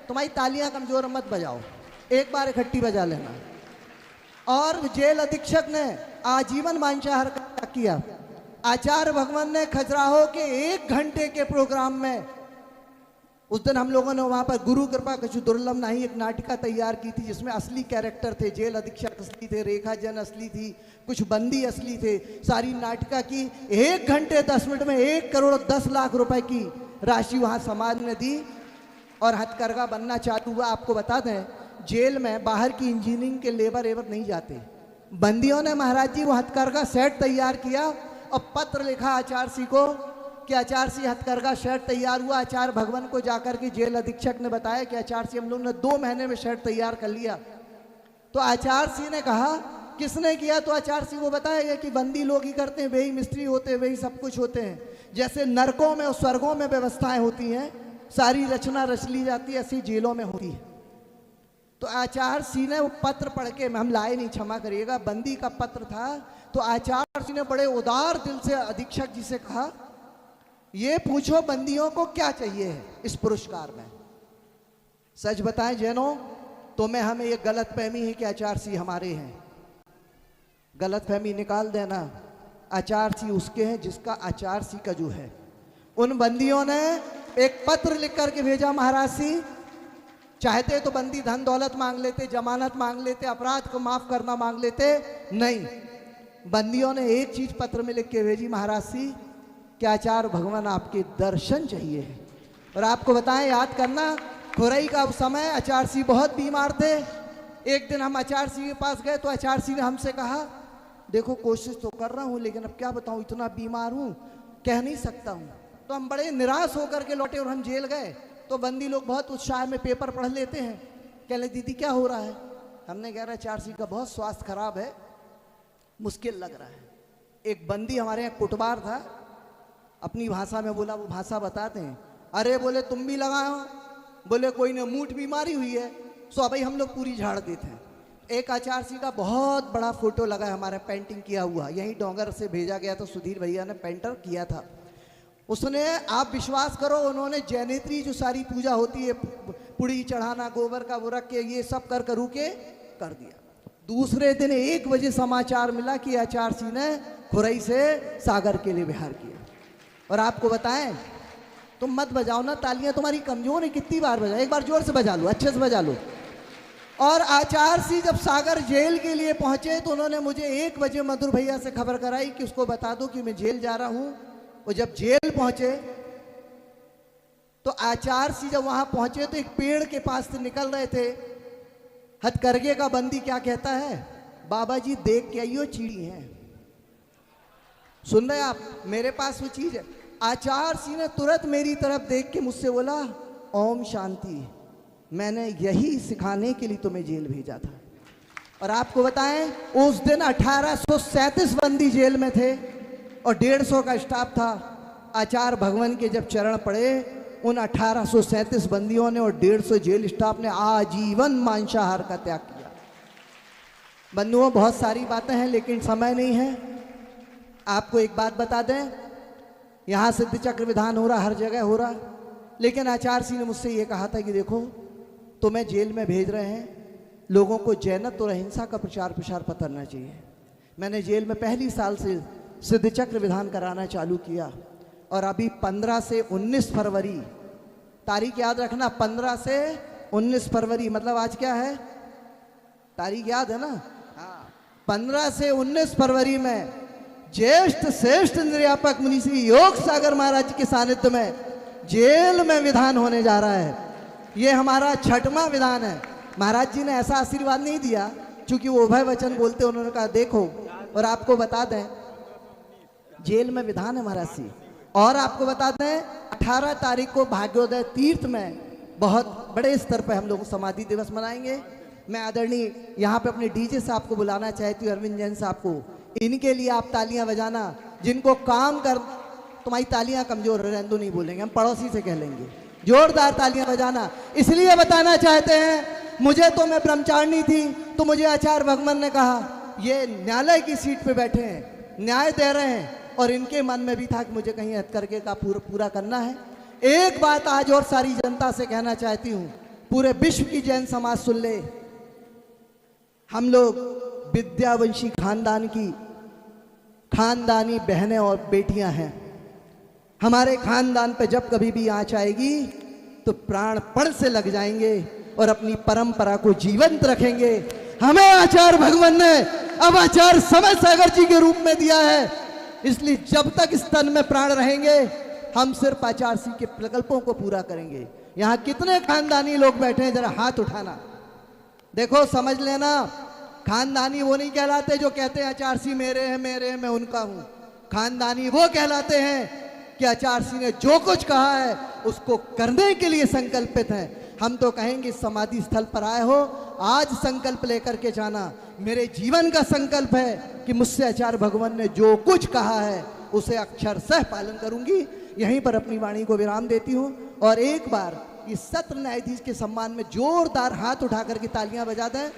तुम्हारी तालियां कमजोर मत बजाओ, एक बार इकट्ठी बजा लेना। और जेल अधीक्षक ने आजीवन मांसाहार का किया। आचार्य भगवान ने खजुराहो के 1 घंटे के प्रोग्राम में उस दिन हम लोगों ने वहां पर गुरु कृपा कुछ दुर्लभ नहीं एक नाटिका तैयार की थी, जिसमें असली कैरेक्टर थे, जेल अधीक्षक असली थे, रेखा जैन असली थी, कुछ बंदी असली थे। सारी नाटिका की 1 घंटे 10 मिनट में 1 करोड़ 10 लाख रुपए की राशि वहां समाज ने दी और हथकरघा बनना चालू हुआ। आपको बता दें, जेल में बाहर की इंजीनियरिंग के लेबर एवर नहीं जाते। बंदियों ने महाराज जी वो हथकरघा सेट तैयार किया और पत्र लिखा आचार्य सिंह को कि आचार्य सिंह हथकरघा सेट तैयार हुआ। आचार्य भगवान को जाकर के जेल अधीक्षक ने बताया कि आचार्य सिंह हम लोगों ने 2 महीने में सेट तैयार कर लिया। तो आचार्य सिंह ने कहा किसने किया? तो आचार्य सिंह को बताया कि बंदी लोग ही करते हैं, वही मिस्त्री होते हैं, वही सब कुछ होते हैं। जैसे नरकों में और स्वर्गों में व्यवस्थाएं होती हैं, सारी रचना रच ली जाती है, ऐसी जेलों में होती है। तो आचार्य सिंह ने वो पत्र पढ़ के, हम लाए नहीं, क्षमा करिएगा, बंदी का पत्र था। तो आचार्य सिंह ने बड़े उदार दिल से अधीक्षक जी से कहा ये पूछो बंदियों को क्या चाहिए है इस पुरस्कार में। सच बताएं जैनों, तुम्हें हमें ये गलत फहमी है कि आचार्य सिंह हमारे हैं। गलत फहमी निकाल देना, आचार्य सिंह उसके हैं जिसका आचार्य सिंह का जो है। उन बंदियों ने एक पत्र लिख करके भेजा महाराज सिंह, चाहते तो बंदी धन दौलत मांग लेते, जमानत मांग लेते, अपराध को माफ करना मांग लेते, नहीं, बंदियों ने एक चीज पत्र में लिख के भेजी महाराज सिंह कि आचार्य भगवान आपके दर्शन चाहिए। और आपको बताएं, याद करना, खुरई का समय आचार्य सिंह बहुत बीमार थे। एक दिन हम आचार्य सिंह के पास गए तो आचार्य सिंह ने हमसे कहा देखो कोशिश तो कर रहा हूं लेकिन अब क्या बताऊं, इतना बीमार हूं, कह नहीं सकता हूं। तो हम बड़े निराश होकर के लौटे और हम जेल गए तो बंदी लोग बहुत उत्साह में पेपर पढ़ लेते हैं, कह ले दीदी क्या हो रहा है? हमने कह रहा आचार्य सिंह का बहुत स्वास्थ्य खराब है, मुश्किल लग रहा है। एक बंदी हमारे यहाँ कुटबार था, अपनी भाषा में बोला, वो भाषा बताते हैं। अरे बोले तुम भी लगाओ, बोले कोई ने मूठ बीमारी हुई है, सो भाई हम लोग पूरी झाड़ देते हैं। एक आचार्य सिंह का बहुत बड़ा फोटो लगा है हमारा, पेंटिंग किया हुआ, यही डोंगर से भेजा गया, तो सुधीर भैया ने पेंटर किया था। उसने, आप विश्वास करो, उन्होंने जैनेत्री जो सारी पूजा होती है, पुड़ी चढ़ाना, गोबर का वो रख के, ये सब कर करू के कर दिया। दूसरे दिन 1 बजे समाचार मिला कि आचार्य सिंह ने खुरई से सागर के लिए विहार किया। और आपको बताएं, तुम मत बजाओ ना तालियां, तुम्हारी कमजोर है, कितनी बार बजाओ, एक बार जोर से बजा लो, अच्छे से बजा लो। और आचार्य सिंह जब सागर जेल के लिए पहुंचे तो उन्होंने मुझे 1 बजे मधुर भैया से खबर कराई कि उसको बता दो कि मैं जेल जा रहा हूं। और जब जेल पहुंचे तो आचार्य सिंह जब वहां पहुंचे तो एक पेड़ के पास से निकल रहे थे। हथकरघे का बंदी क्या कहता है? बाबा जी देख के आइयो, चिड़ी है। सुन रहे आप? मेरे पास वो चीज है। आचार्य सिंह ने तुरंत मेरी तरफ देख के मुझसे बोला ओम शांति, मैंने यही सिखाने के लिए तुम्हें जेल भेजा था। और आपको बताएं, उस दिन 1837 बंदी जेल में थे और 150 का स्टाफ था। आचार्य भगवान के जब चरण पड़े, उन 1837 बंदियों ने और 150 जेल स्टाफ ने आजीवन मांसाहार का त्याग किया। बंधुओं, बहुत सारी बातें हैं लेकिन समय नहीं है। आपको एक बात बता दें, यहाँ सिद्ध चक्र विधान हो रहा, हर जगह हो रहा, लेकिन आचार्य सिंह ने मुझसे ये कहा था कि देखो तुम्हें जेल में भेज रहे हैं, लोगों को जैनत्व और अहिंसा का प्रचार प्रसार पता करना चाहिए। मैंने जेल में पहली साल से सिद्ध चक्र विधान कराना चालू किया और अभी 15 से 19 फरवरी, तारीख याद रखना, 15 से 19 फरवरी, मतलब आज क्या है, तारीख याद है ना? हाँ, 15 से 19 फरवरी में ज्येष्ठ श्रेष्ठ निर्यापक मुनि श्री योग सागर महाराज के सानिध्य में जेल में विधान होने जा रहा है। ये हमारा 6वां विधान है। महाराज जी ने ऐसा आशीर्वाद नहीं दिया, क्योंकि वो उभय वचन बोलते, उन्होंने कहा देखो। और आपको बता दें, जेल में विधान है महाराज जी। और आपको बता दें, 18 तारीख को भाग्योदय तीर्थ में बहुत बड़े स्तर पर हम लोग समाधि दिवस मनाएंगे। मैं आदरणीय यहाँ पे अपने डीजे साहब को बुलाना चाहती हूँ, अरविंद जैन साहब को। इनके लिए आप तालियां बजाना, जिनको काम कर, तुम्हारी तालियां कमजोर, रेंदो नहीं बोलेंगे, हम पड़ोसी से कह लेंगे, जोरदार तालियां बजाना। इसलिए बताना चाहते हैं, मुझे तो मैं ब्रह्मचारिणी थी, तो मुझे आचार्य भगवान ने कहा ये न्यायालय की सीट पे बैठे हैं, न्याय दे रहे हैं, और इनके मन में भी था कि मुझे कहीं हथकरघे का पूरा करना है। एक बात आज और सारी जनता से कहना चाहती हूँ, पूरे विश्व की जैन समाज सुन ले, हम लोग विद्यावंशी खानदान की खानदानी बहनें और बेटियां हैं। हमारे खानदान पे जब कभी भी आँच आएगी तो प्राण पण से लग जाएंगे और अपनी परंपरा को जीवंत रखेंगे। हमें आचार्य भगवान ने अब आचार्य समय सागर जी के रूप में दिया है, इसलिए जब तक इस तन में प्राण रहेंगे हम सिर्फ आचार्य सिंह के प्रकल्पों को पूरा करेंगे। यहाँ कितने खानदानी लोग बैठे हैं, जरा हाथ उठाना। देखो समझ लेना, खानदानी वो नहीं कहलाते जो कहते हैं आचार्य सिंह मेरे हैं मैं उनका हूं। खानदानी वो कहलाते हैं कि आचार्य सिंह ने जो कुछ कहा है उसको करने के लिए संकल्पित हैं। हम तो कहेंगे समाधि स्थल पर आए हो, आज संकल्प लेकर के जाना। मेरे जीवन का संकल्प है कि मुझसे आचार्य भगवान ने जो कुछ कहा है उसे अक्षरशः पालन करूंगी। यहीं पर अपनी वाणी को विराम देती हूं और एक बार इस सत्र न्यायाधीश के सम्मान में जोरदार हाथ उठा करके तालियां बजा दें।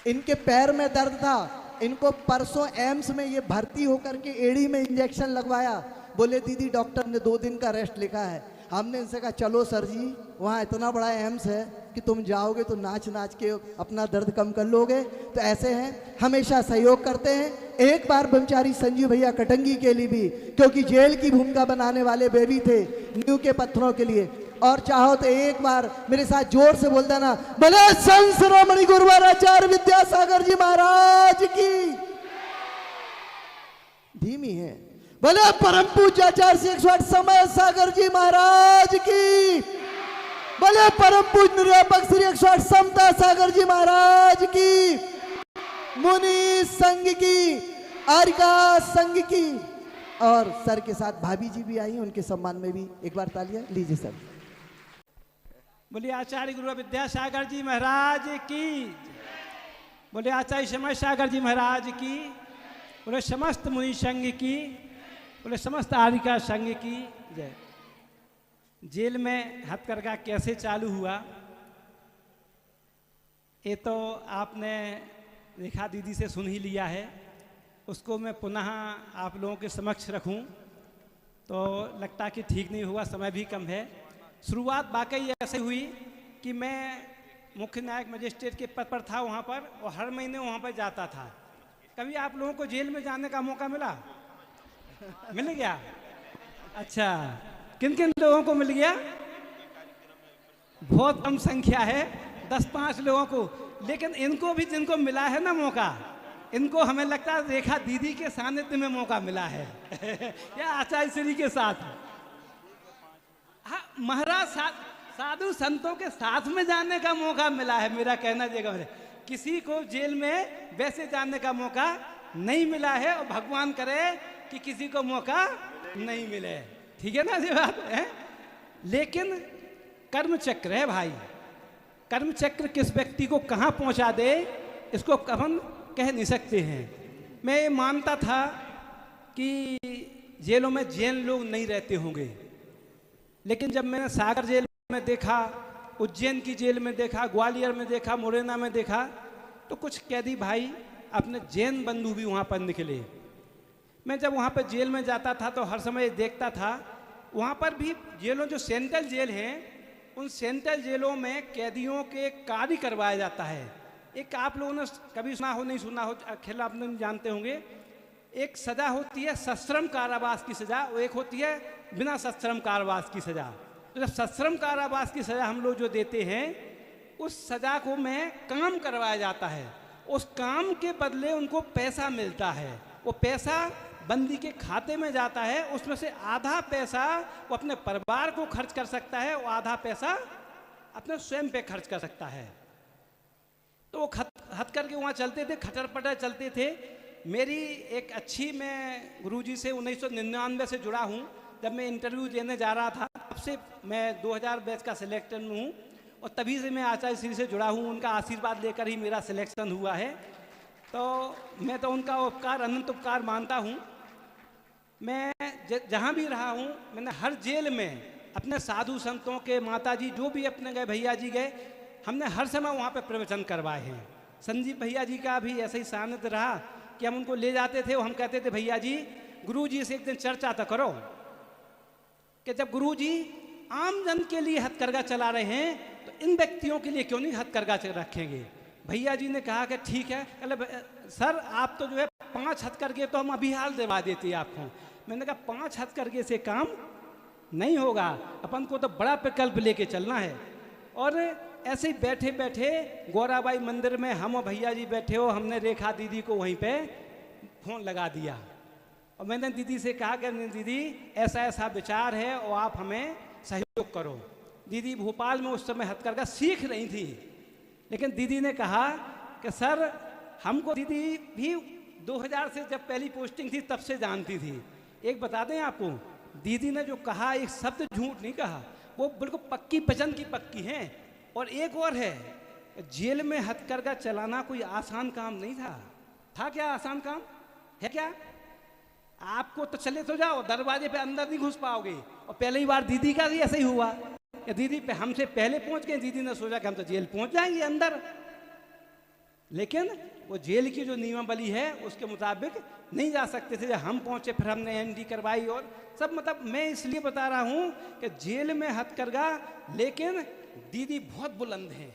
इनके पैर में दर्द था, इनको परसों एम्स में ये भर्ती होकर के एड़ी में इंजेक्शन लगवाया। बोले दीदी डॉक्टर ने 2 दिन का रेस्ट लिखा है। हमने इनसे कहा चलो सर जी, वहाँ इतना बड़ा एम्स है कि तुम जाओगे तो नाच नाच के अपना दर्द कम कर लोगे। तो ऐसे हैं, हमेशा सहयोग करते हैं। एक बार ब्रह्मचारी संजीव भैया कटंगी के लिए भी, क्योंकि जेल की भूमिका बनाने वाले बेबी थे नींव के पत्थरों के लिए। और चाहो तो एक बार मेरे साथ जोर से बोल देना, भले संत शिरोमणि गुरुवर आचार्य विद्यासागर जी महाराज की। धीमी है। भले परम पूज्य आचार्य श्री 108 समय सागर जी महाराज की। भले परम पूज्य निरूपक श्री 108 समता सागर जी महाराज की। मुनि संघ की, आर्यका संघ की। और सर के साथ भाभी जी भी आई, उनके सम्मान में भी एक बार तालियां लीजिए सर। बोलिए आचार्य गुरु विद्यासागर जी महाराज की। बोले आचार्य समय सागर जी महाराज की। बोले समस्त मुनि संघ की। बोले समस्त आर्यका संघ की जय। जेल में हथकरघा कैसे चालू हुआ ये तो आपने रेखा दीदी से सुन ही लिया है। उसको मैं पुनः आप लोगों के समक्ष रखूं तो लगता कि ठीक नहीं हुआ, समय भी कम है। शुरुआत वाकई ऐसे हुई कि मैं मुख्य न्यायिक मजिस्ट्रेट के पद पर था वहाँ पर, और हर महीने वहाँ पर जाता था। कभी आप लोगों को जेल में जाने का मौका मिला? मिल गया? अच्छा, किन किन लोगों को मिल गया? बहुत कम संख्या है, 10-5 लोगों को। लेकिन इनको भी जिनको मिला है ना मौका, इनको हमें लगता है रेखा दीदी के सानिध्य में मौका मिला है या आचार्य श्री के साथ। हाँ, महाराज साधु संतों के साथ में जाने का मौका मिला है। मेरा कहना जगह है, किसी को जेल में वैसे जाने का मौका नहीं मिला है, और भगवान करे कि किसी को मौका नहीं मिले। ठीक है ना, ये बात है। लेकिन कर्म चक्र है भाई, कर्म चक्र किस व्यक्ति को कहाँ पहुँचा दे इसको हम कह नहीं सकते हैं। मैं ये मानता था कि जेलों में जैन लोग नहीं रहते होंगे, लेकिन जब मैंने सागर जेल में देखा, उज्जैन की जेल में देखा, ग्वालियर में देखा, मुरैना में देखा, तो कुछ कैदी भाई अपने जैन बंधु भी वहाँ पर निकले। मैं जब वहाँ पर जेल में जाता था तो हर समय देखता था, वहाँ पर भी जेलों जो सेंट्रल जेल हैं, उन सेंट्रल जेलों में कैदियों के कार्य करवाया जाता है। एक आप लोगों ने कभी सुना हो नहीं सुना हो, खेल आप लोग जानते होंगे, एक सज़ा होती है सश्रम कारावास की सज़ा, और एक होती है बिना सश्रम कारावास की सज़ा। तो जब सश्रम कारावास की सज़ा हम लोग जो देते हैं, उस सज़ा को में काम करवाया जाता है। उस काम के बदले उनको पैसा मिलता है। वो पैसा बंदी के खाते में जाता है, उसमें से आधा पैसा वो अपने परिवार को खर्च कर सकता है, और आधा पैसा अपने स्वयं पे खर्च कर सकता है। तो वो हथ करके वहाँ चलते थे, खटर पटर चलते थे। मेरी एक अच्छी, मैं गुरुजी से 1999 से जुड़ा हूँ। जब मैं इंटरव्यू देने जा रहा था, तब से मैं 2000 बैच का सिलेक्शन हूँ, और तभी से मैं आचार्य श्री से जुड़ा हूँ। उनका आशीर्वाद लेकर ही मेरा सिलेक्शन हुआ है। तो मैं तो उनका उपकार अनंत उपकार मानता हूँ। मैं जहाँ भी रहा हूँ, मैंने हर जेल में अपने साधु संतों के, माताजी जो भी अपने गए, भैया जी गए, हमने हर समय वहाँ पे प्रवचन करवाए हैं। संजीव भैया जी का भी ऐसा ही सानिध्य रहा कि हम उनको ले जाते थे, और हम कहते थे भैया जी गुरुजी से एक दिन चर्चा तो करो कि जब गुरुजी आम जन के लिए हथकरघा चला रहे हैं तो इन व्यक्तियों के लिए क्यों नहीं हथकरघा रखेंगे। भैया जी ने कहा कि ठीक है, सर आप तो जो है 5 हथकरघे तो हम अभी हाल दिलवा देते आपको। मैंने कहा 5 हथकरघे से काम नहीं होगा, अपन को तो बड़ा प्रकल्प लेके चलना है। और ऐसे ही बैठे बैठे गौराबाई मंदिर में हम और भैया जी बैठे हो, हमने रेखा दीदी को वहीं पे फोन लगा दिया और मैंने दीदी से कहा कि दीदी ऐसा ऐसा विचार है और आप हमें सहयोग करो। दीदी भोपाल में उस समय हथकरघा सीख रही थी, लेकिन दीदी ने कहा कि सर हमको, दीदी भी 2000 से जब पहली पोस्टिंग थी तब से जानती थी। एक बता दें आपको, दीदी ने जो कहा एक शब्द झूठ नहीं कहा, वो बिल्कुल पक्की वचन की पक्की है। और एक और है, जेल में हथकरघा चलाना कोई आसान काम नहीं था क्या आसान काम है क्या? आपको तो चले तो जाओ, दरवाजे पे अंदर नहीं घुस पाओगे। और पहली बार दीदी का भी ऐसा ही हुआ कि दीदी पे हमसे पहले पहुंच गए, दीदी ने सोचा कि हम तो जेल पहुंच जाएंगे अंदर, लेकिन वो जेल की जो नियमावली है उसके मुताबिक नहीं जा सकते थे। जब हम पहुंचे फिर हमने एंट्री करवाई और सब, मतलब मैं इसलिए बता रहा हूं कि जेल में हथकरघा, लेकिन दीदी बहुत बुलंद हैं।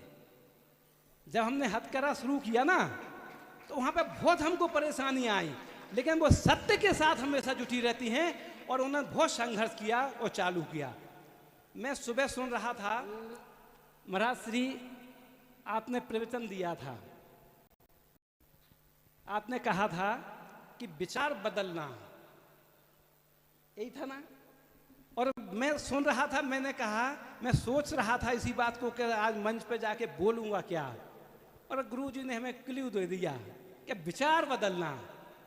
जब हमने हथकरघा शुरू किया ना तो वहां पे बहुत हमको परेशानियां आई, लेकिन वो सत्य के साथ हमेशा जुटी रहती हैं और उन्होंने बहुत संघर्ष किया और चालू किया। मैं सुबह सुन रहा था, महाराज श्री आपने प्रवचन दिया था, आपने कहा था कि विचार बदलना, यही था ना? और मैं सुन रहा था, मैंने कहा, मैं सोच रहा था इसी बात को कि आज मंच पे जाके बोलूंगा क्या, और गुरुजी ने हमें क्लू दे दिया कि विचार बदलना,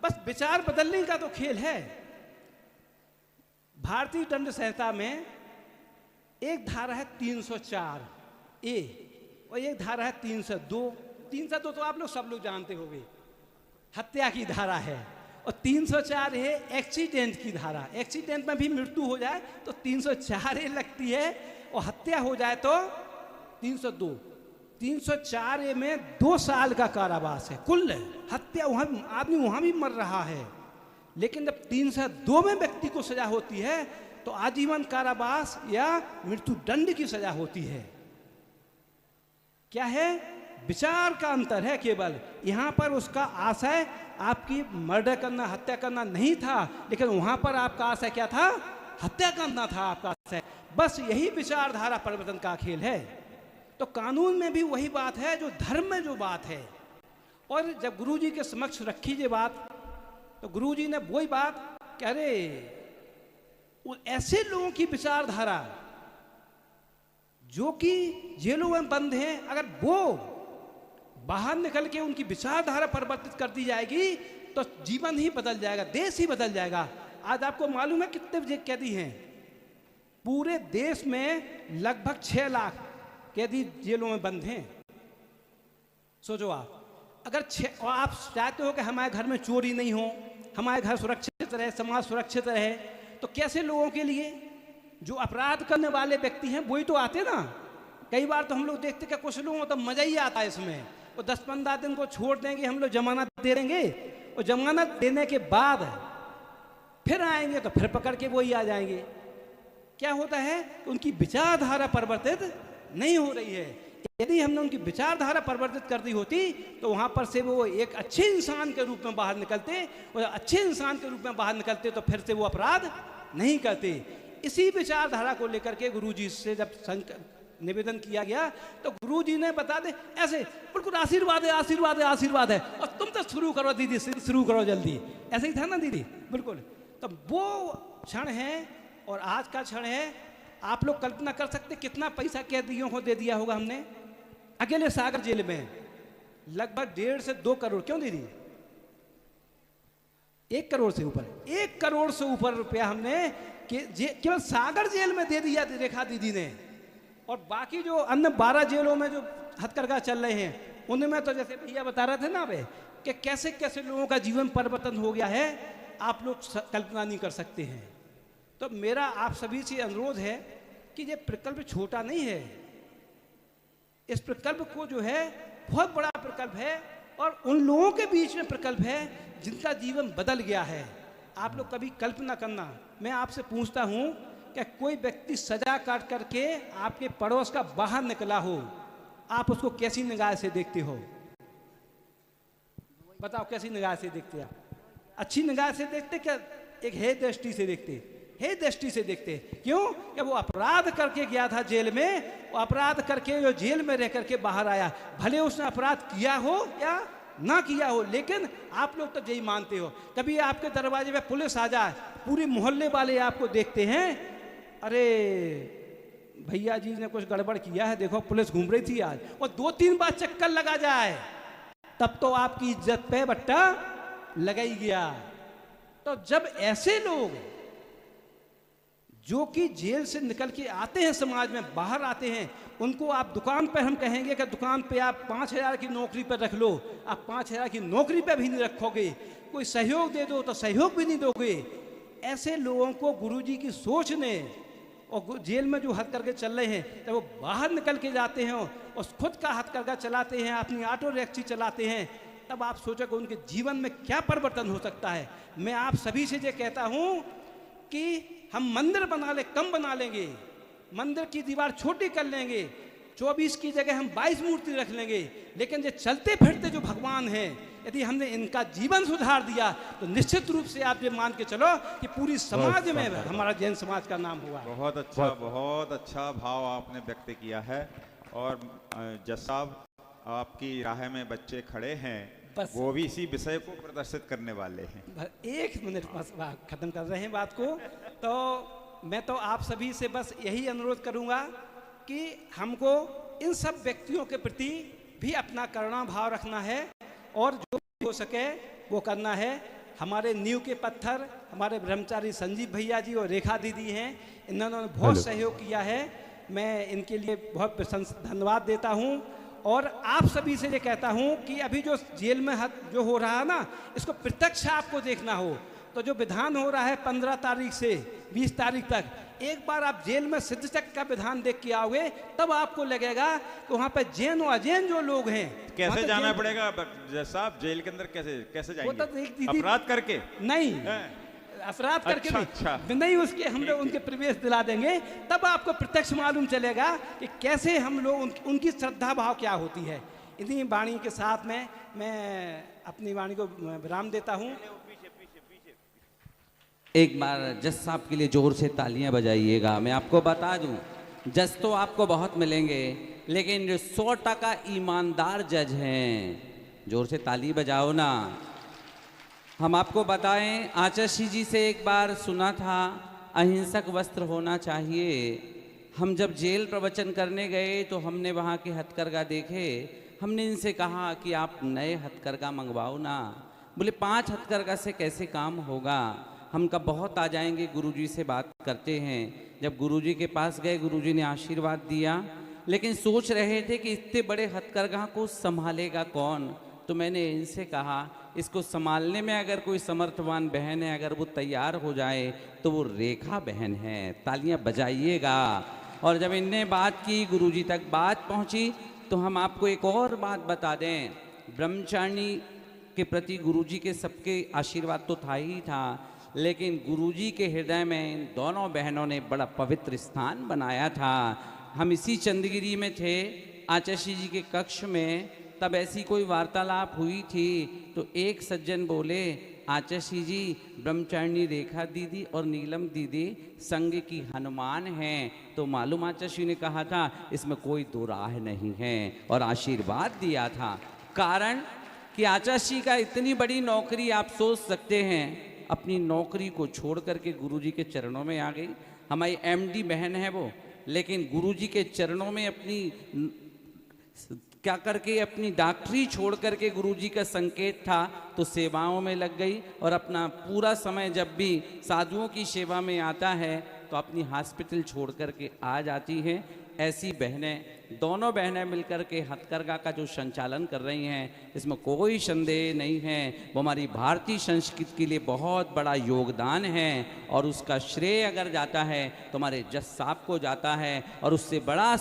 बस विचार बदलने का तो खेल है। भारतीय दंड संहिता में एक धारा है 304 ए और एक धारा है 302। 302 तो आप लोग सब लोग जानते होंगे, हत्या की धारा है। और 304 है एक्सीडेंट की धारा। एक्सीडेंट में भी मृत्यु हो जाए तो 304 ए लगती है और हत्या हो जाए तो 302। 304 ए में 2 साल का कारावास है कुल। हत्या वहां आदमी वहां भी मर रहा है, लेकिन जब 302 में व्यक्ति को सजा होती है तो आजीवन कारावास या मृत्यु दंड की सजा होती है। क्या है? विचार का अंतर है केवल। यहां पर उसका आशय आपकी मर्डर करना, हत्या करना नहीं था, लेकिन वहां पर आपका आशय क्या था? हत्या करना था आपका आशय। बस यही विचारधारा परिवर्तन का खेल है। तो कानून में भी वही बात है जो धर्म में जो बात है। और जब गुरुजी के समक्ष रखी ये बात, तो गुरुजी ने वही बात कह रहे, ऐसे लोगों की विचारधारा जो कि जेलों में बंद हैं, अगर वो बाहर निकल के उनकी विचारधारा परिवर्तित कर दी जाएगी तो जीवन ही बदल जाएगा, देश ही बदल जाएगा। आज आपको मालूम है कितने कैदी हैं? पूरे देश में लगभग 6 लाख कैदी जेलों में बंद हैं। सोचो आप, अगर और आप चाहते हो कि हमारे घर में चोरी नहीं हो, हमारे घर सुरक्षित रहे, समाज सुरक्षित रहे, तो कैसे लोगों के लिए जो अपराध करने वाले व्यक्ति हैं वही तो आते ना। कई बार तो हम लोग देखते कि कुछ लोगों तो मजा ही आता है इसमें, वो 10-15 दिन को छोड़ देंगे, हम लोग जमानत दे देंगे, और जमानत देने के बाद फिर आएंगे तो फिर पकड़ के वही आ जाएंगे। क्या होता है? उनकी विचारधारा परिवर्तित नहीं हो रही है। यदि हमने उनकी विचारधारा परिवर्तित कर दी होती तो वहां पर से वो एक अच्छे इंसान के रूप में बाहर निकलते, और अच्छे इंसान के रूप में बाहर निकलते तो फिर से वो अपराध नहीं करते। इसी विचारधारा को लेकर के गुरुजी से जब निवेदन किया गया तो गुरुजी ने बता दे ऐसे बिल्कुल आशीर्वाद है, आशीर्वाद है, आशीर्वाद है, और तुम तो शुरू करो दीदी, शुरू करो जल्दी। ऐसे ही था ना दीदी? बिल्कुल। तो वो क्षण है और आज का क्षण है। आप लोग कल्पना कर सकते कितना पैसा कैदियों को दे दिया होगा हमने। अकेले सागर जेल में लगभग 1.5 से 2 करोड़, क्यों दीदी? 1 करोड़ से ऊपर, 1 करोड़ से ऊपर रुपया हमने केवल सागर जेल में दे दिया रेखा दीदी ने। और बाकी जो अन्य 12 जेलों में जो हथकरघा चल रहे हैं उनमें तो जैसे भैया बता रहे थे ना वे कि कैसे कैसे लोगों का जीवन परिवर्तन हो गया है, आप लोग कल्पना नहीं कर सकते हैं। तो मेरा आप सभी से अनुरोध है कि ये प्रकल्प छोटा नहीं है। इस प्रकल्प को जो है बहुत बड़ा प्रकल्प है और उन लोगों के बीच में प्रकल्प है जिनका जीवन बदल गया है। आप लोग कभी कल्पना करना, मैं आपसे पूछता हूं कि कोई व्यक्ति सजा काट करके आपके पड़ोस का बाहर निकला हो, आप उसको कैसी निगाह से देखते हो? बताओ कैसी निगाह से देखते आप? अच्छी निगाह से देखते क्या एक हे दृष्टि से देखते? हे दृष्टि से देखते। क्यों? कि वो अपराध करके गया था जेल में, वो अपराध करके जो जेल में रह करके बाहर आया, भले उसने अपराध किया हो या ना किया हो, लेकिन आप लोग तो यही मानते हो। कभी आपके दरवाजे पे पुलिस आ जाए, पूरी मोहल्ले वाले आपको देखते हैं, अरे भैया जी ने कुछ गड़बड़ किया है, देखो पुलिस घूम रही थी आज, और 2-3 बार चक्कर लगा जाए, तब तो आपकी इज्जत पे बट्टा लगा ही गया। तो जब ऐसे लोग जो कि जेल से निकल के आते हैं, समाज में बाहर आते हैं, उनको आप दुकान पर, हम कहेंगे कि दुकान पे आप 5,000 की नौकरी पर रख लो, आप 5,000 की नौकरी पर भी नहीं रखोगे, कोई सहयोग दे दो तो सहयोग भी नहीं दोगे। ऐसे लोगों को गुरुजी की सोच ने, और जेल में जो हथकरघे चल रहे हैं, जब वो बाहर निकल के जाते हैं और खुद का हथकरघा चलाते हैं, अपनी ऑटो रिक्शा चलाते हैं, तब आप सोचोगे उनके जीवन में क्या परिवर्तन हो सकता है। मैं आप सभी से ये कहता हूँ कि हम मंदिर बना ले, कम बना लेंगे, मंदिर की दीवार छोटी कर लेंगे, 24 की जगह हम 22 मूर्ति रख लेंगे, लेकिन ये चलते फिरते जो भगवान हैं, यदि हमने इनका जीवन सुधार दिया तो निश्चित रूप से आप ये मान के चलो कि पूरी समाज में हमारा जैन समाज का नाम हुआ। बहुत अच्छा भाव आपने व्यक्त किया है। और जज साहब, आपकी राह में बच्चे खड़े हैं, वो भी इसी विषय को प्रदर्शित करने वाले हैं। 1 मिनट बस खत्म कर रहे हैं बात को। तो मैं तो आप सभी से बस यही अनुरोध करूंगा कि हमको इन सब व्यक्तियों के प्रति भी अपना करुणा भाव रखना है, और जो हो सके वो करना है। हमारे नींव के पत्थर हमारे ब्रह्मचारी संजीव भैया जी और रेखा दीदी हैं, इन्होंने बहुत सहयोग किया है, मैं इनके लिए बहुत धन्यवाद देता हूँ। और आप सभी से ये कहता हूँ कि अभी जो जेल में जो हो रहा है ना, इसको प्रत्यक्ष आपको देखना हो तो जो विधान हो रहा है 15 तारीख से 20 तारीख तक, एक बार आप जेल में सिद्धचक का विधान देख के आओगे, तब आपको लगेगा कि वहाँ पे जैन और अजैन जो लोग हैं, कैसे जाना पड़ेगा साहब जेल के अंदर, कैसे जाएंगे? वो तो एक दीदी अपराध करके नहीं, अपराध करके नहीं, उसके हम लोग उनके प्रवेश दिला देंगे, तब आपको प्रत्यक्ष मालूम चलेगा कि कैसे हम लोग उनकी श्रद्धा भाव क्या होती है। इन्हीं वाणी के साथ में मैं अपनी वाणी को विराम देता हूँ। एक बार जज साहब के लिए जोर से तालियां बजाइएगा। मैं आपको बता दूं, जज तो आपको बहुत मिलेंगे, लेकिन जो 100% ईमानदार जज हैं, जोर से ताली बजाओ ना। हम आपको बताएं, आचार्य जी से एक बार सुना था अहिंसक वस्त्र होना चाहिए। हम जब जेल प्रवचन करने गए तो हमने वहाँ के हथकरघा देखे, हमने इनसे कहा कि आप नए हथकरघा मंगवाओ ना। बोले 5 हथकरघा से कैसे काम होगा, हम कब बहुत आ जाएंगे, गुरुजी से बात करते हैं। जब गुरुजी के पास गए, गुरुजी ने आशीर्वाद दिया, लेकिन सोच रहे थे कि इतने बड़े हथकरघा को संभालेगा कौन। तो मैंने इनसे कहा, इसको संभालने में अगर कोई समर्थवान बहन है, अगर वो तैयार हो जाए तो वो रेखा बहन है। तालियां बजाइएगा। और जब इनने बात की, गुरुजी तक बात पहुंची, तो हम आपको एक और बात बता दें, ब्रह्मचारिणी के प्रति गुरुजी के सबके आशीर्वाद तो था ही था, लेकिन गुरुजी के हृदय में इन दोनों बहनों ने बड़ा पवित्र स्थान बनाया था। हम इसी चंदगिरी में थे, आचार्य जी के कक्ष में, तब ऐसी कोई वार्तालाप हुई थी, तो एक सज्जन बोले, आचार्य जी ब्रह्मचारिणी रेखा दीदी और नीलम दीदी संघ की हनुमान हैं। तो मालूम आचार्य जी ने कहा था इसमें कोई दो राह नहीं है, और आशीर्वाद दिया था। कारण कि आचार्य जी का इतनी बड़ी नौकरी, आप सोच सकते हैं, अपनी नौकरी को छोड़ करके गुरुजी के चरणों में आ गई। हमारी एमडी बहन है वो, लेकिन गुरुजी के चरणों में अपनी क्या करके अपनी डॉक्टरी छोड़ करके गुरुजी का संकेत था तो सेवाओं में लग गई, और अपना पूरा समय जब भी साधुओं की सेवा में आता है तो अपनी हॉस्पिटल छोड़ करके आ जाती हैं। ऐसी बहनें, दोनों बहनें मिलकर के हथकरघा का जो संचालन कर रही हैं, इसमें कोई संदेह नहीं है, वो हमारी भारतीय संस्कृति के लिए बहुत बड़ा योगदान है। और उसका श्रेय अगर जाता है तो हमारे जज साहब को जाता है, और उससे बड़ा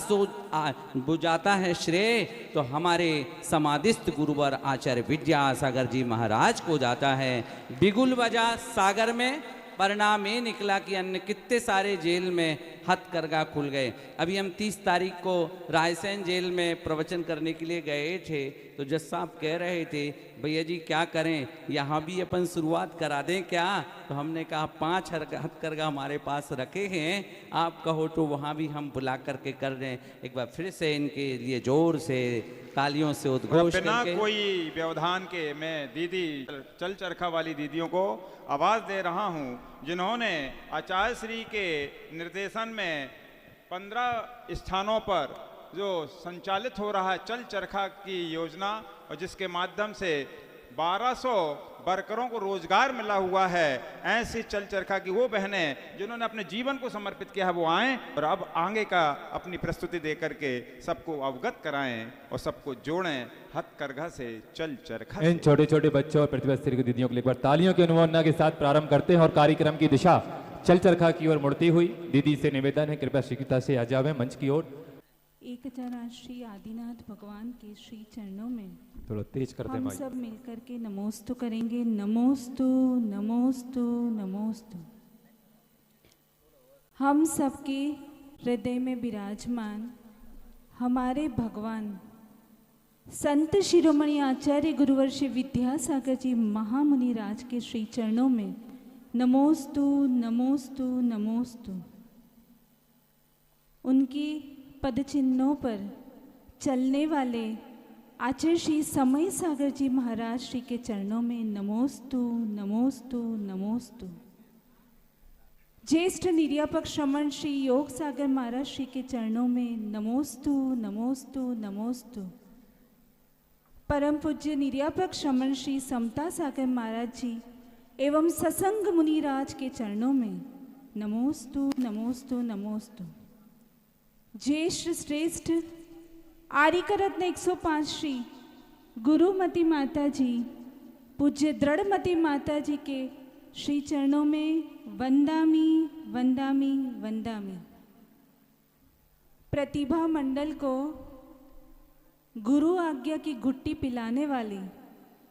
वो जाता है श्रेय तो हमारे समाधिस्थ गुरुवर आचार्य विद्यासागर जी महाराज को जाता है। बिगुल बजा सागर में, परिणाम ये निकला कि अन्य कितने सारे जेल में हथकरघा खुल गए। अभी हम 30 तारीख को रायसेन जेल में प्रवचन करने के लिए गए थे, तो जज साहब कह रहे थे भैया जी क्या करें, यहाँ भी अपन शुरुआत करा दें क्या? तो हमने कहा 5 हथकरघा हमारे पास रखे हैं, आप कहो तो वहाँ भी हम बुला करके कर दें। एक बार फिर से इनके लिए जोर से तालियों से उद्घोष बिना करके कोई व्यवधान के मैं दीदी चल चरखा वाली दीदियों को आवाज दे रहा हूं, जिन्होंने आचार्य श्री के निर्देशन में 15 स्थानों पर जो संचालित हो रहा है चल चरखा की योजना, और जिसके माध्यम से 1200 वर्करों को रोजगार मिला हुआ है। ऐसी चल चरखा की वो बहनें जिन्होंने अपने जीवन को समर्पित किया है, वो आएं और अब आगे का अपनी प्रस्तुति दे करके सबको अवगत कराएं और सबको जोड़ें हथकरघा से चल चरखा इन छोटे छोटे बच्चों और प्रतिभाशाली दीदियों के लिए एक बार तालियों की अनुमोदना के साथ प्रारंभ करते हैं और कार्यक्रम की दिशा चल चरखा की ओर मुड़ती हुई दीदी से निवेदन है कृपया शीघ्रता से आ जावे मंच की ओर। एक श्री आदिनाथ भगवान के श्री चरणों में थोड़ा तेज कर दे हम माइक। सब मिलकर के नमोस्तु करेंगे। नमोस्तु नमोस्तु नमोस्तु। हम सबके हृदय में विराजमान हमारे भगवान संत शिरोमणि आचार्य गुरुवर्षी विद्यासागर जी महामुनि राज के श्री चरणों में नमोस्तु नमोस्तु नमोस्तु। उनकी पद चिन्हों पर चलने वाले आचार्य श्री समय सागर जी महाराज श्री के चरणों में नमोस्तु नमोस्तु नमोस्तु। ज्येष्ठ निर्यापक श्रमण श्री योग सागर महाराज श्री के चरणों में नमोस्तु नमोस्तु नमोस्तु। परम पूज्य निर्यापक श्रमण श्री समता सागर महाराज जी एवं ससंग मुनिराज के चरणों में नमोस्तु नमोस्तु नमोस्तु। ज्येष्ठ श्रेष्ठ आर्यका रत्न 105 श्री गुरुमती माता जी पूज्य दृढ़मती माता जी के श्री चरणों में वंदामी वंदामी वंदामी। प्रतिभा मंडल को गुरु आज्ञा की घुट्टी पिलाने वाली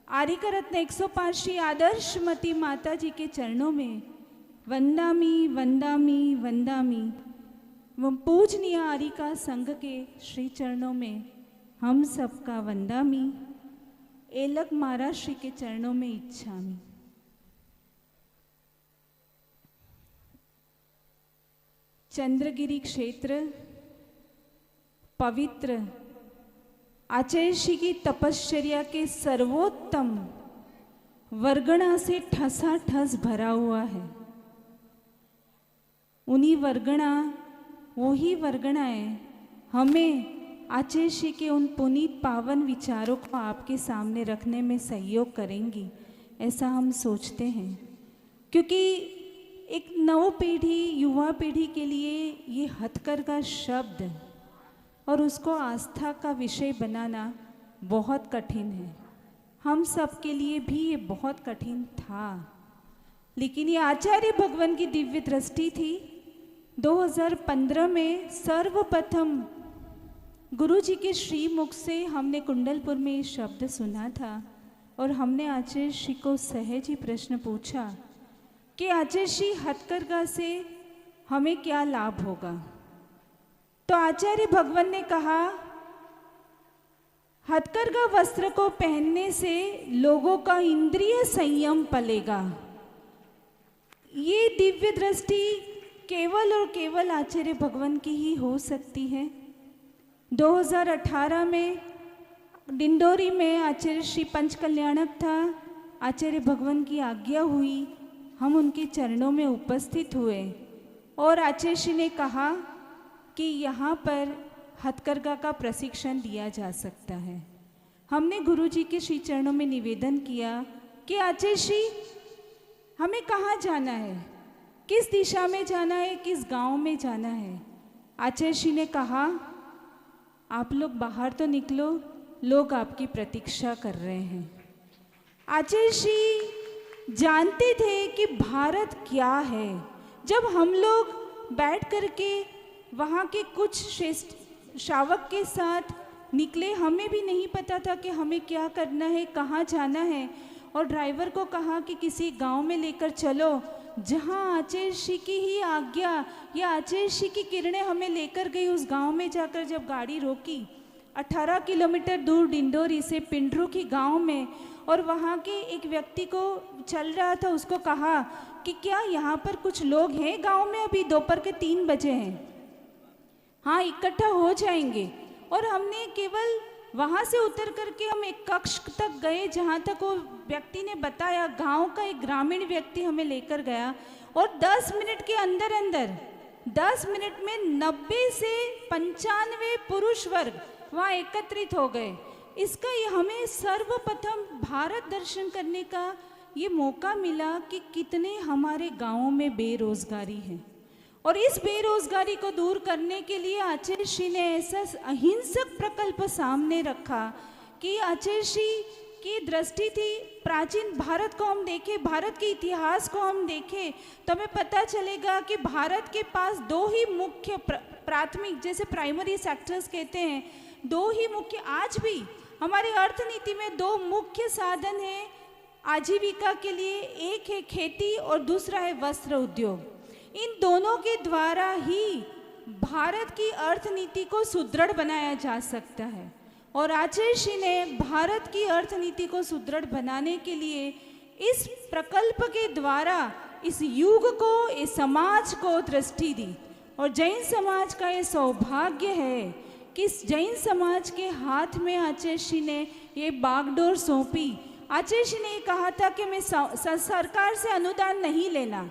आर्यका रत्न 105 श्री आदर्शमती माता जी के चरणों में वंदामी वंदामी वंदामी। वह पूजनीय आर्यका संघ के श्री चरणों में हम सबका वंदामी। एलक महाराज श्री के चरणों में इच्छामी। चंद्रगिरी क्षेत्र पवित्र आचार्य श्री की तपश्चर्या के सर्वोत्तम वर्गणा से ठसाठस भरा हुआ है। उन्हीं वर्गणा वही वर्गणाएं हमें आचार्य श्री के उन पुनीत पावन विचारों को आपके सामने रखने में सहयोग करेंगी, ऐसा हम सोचते हैं। क्योंकि एक नव पीढ़ी युवा पीढ़ी के लिए ये हथकरघा शब्द और उसको आस्था का विषय बनाना बहुत कठिन है। हम सब के लिए भी ये बहुत कठिन था, लेकिन ये आचार्य भगवान की दिव्य दृष्टि थी। 2015 में सर्वप्रथम गुरु जी के श्रीमुख से हमने कुंडलपुर में ये शब्द सुना था और हमने आचार्य श्री को सहज ही प्रश्न पूछा कि आचार्य श्री हथकरघा से हमें क्या लाभ होगा। तो आचार्य भगवान ने कहा हथकरघा वस्त्र को पहनने से लोगों का इंद्रिय संयम पलेगा। ये दिव्य दृष्टि केवल और केवल आचार्य भगवान की ही हो सकती है। 2018 में डिंडोरी में आचार्य श्री पंचकल्याणक था। आचार्य भगवान की आज्ञा हुई, हम उनके चरणों में उपस्थित हुए और आचार्य श्री ने कहा कि यहाँ पर हथकरघा का प्रशिक्षण दिया जा सकता है। हमने गुरु जी के श्री चरणों में निवेदन किया कि आचार्य श्री हमें कहाँ जाना है, किस दिशा में जाना है, किस गांव में जाना है। आचार्य श्री ने कहा आप लोग बाहर तो निकलो, लोग आपकी प्रतीक्षा कर रहे हैं। आचार्य श्री जानते थे कि भारत क्या है। जब हम लोग बैठ करके वहाँ के कुछ श्रेष्ठ श्रावक के साथ निकले, हमें भी नहीं पता था कि हमें क्या करना है, कहाँ जाना है। और ड्राइवर को कहा कि किसी गांव में लेकर चलो, जहाँ आचार्य श्री की ही आज्ञा या आचार्य श्री की किरणें हमें लेकर गई, उस गांव में जाकर जब गाड़ी रोकी 18 किलोमीटर दूर डिंडोरी से पिंडरू की गांव में, और वहाँ के एक व्यक्ति को चल रहा था, उसको कहा कि क्या यहाँ पर कुछ लोग हैं गांव में? अभी दोपहर के 3 बजे हैं, हाँ इकट्ठा हो जाएंगे। और हमने केवल वहाँ से उतर करके हम एक कक्ष तक गए जहाँ तक वो व्यक्ति ने बताया, गांव का एक ग्रामीण व्यक्ति हमें लेकर गया, और 10 मिनट के अंदर अंदर 10 मिनट में 90 से 95 पुरुष वर्ग वहाँ एकत्रित हो गए। इसका ये हमें सर्वप्रथम भारत दर्शन करने का ये मौका मिला कि कितने हमारे गांवों में बेरोजगारी है, और इस बेरोजगारी को दूर करने के लिए आचार्य श्री ने ऐसा अहिंसक प्रकल्प सामने रखा कि आचार्य श्री की दृष्टि थी, प्राचीन भारत को हम देखें, भारत के इतिहास को हम देखें तो हमें पता चलेगा कि भारत के पास 2 ही मुख्य प्राथमिक, जैसे प्राइमरी सेक्टर्स कहते हैं, 2 ही मुख्य, आज भी हमारे अर्थनीति में 2 मुख्य साधन हैं आजीविका के लिए, एक है खेती और दूसरा है वस्त्र उद्योग। इन दोनों के द्वारा ही भारत की अर्थनीति को सुदृढ़ बनाया जा सकता है, और आचार्य श्री ने भारत की अर्थनीति को सुदृढ़ बनाने के लिए इस प्रकल्प के द्वारा इस युग को, इस समाज को दृष्टि दी। और जैन समाज का ये सौभाग्य है कि जैन समाज के हाथ में आचार्य श्री ने ये बागडोर सौंपी। आचार्य श्री ने कहा था कि मैं सरकार से अनुदान नहीं लेना,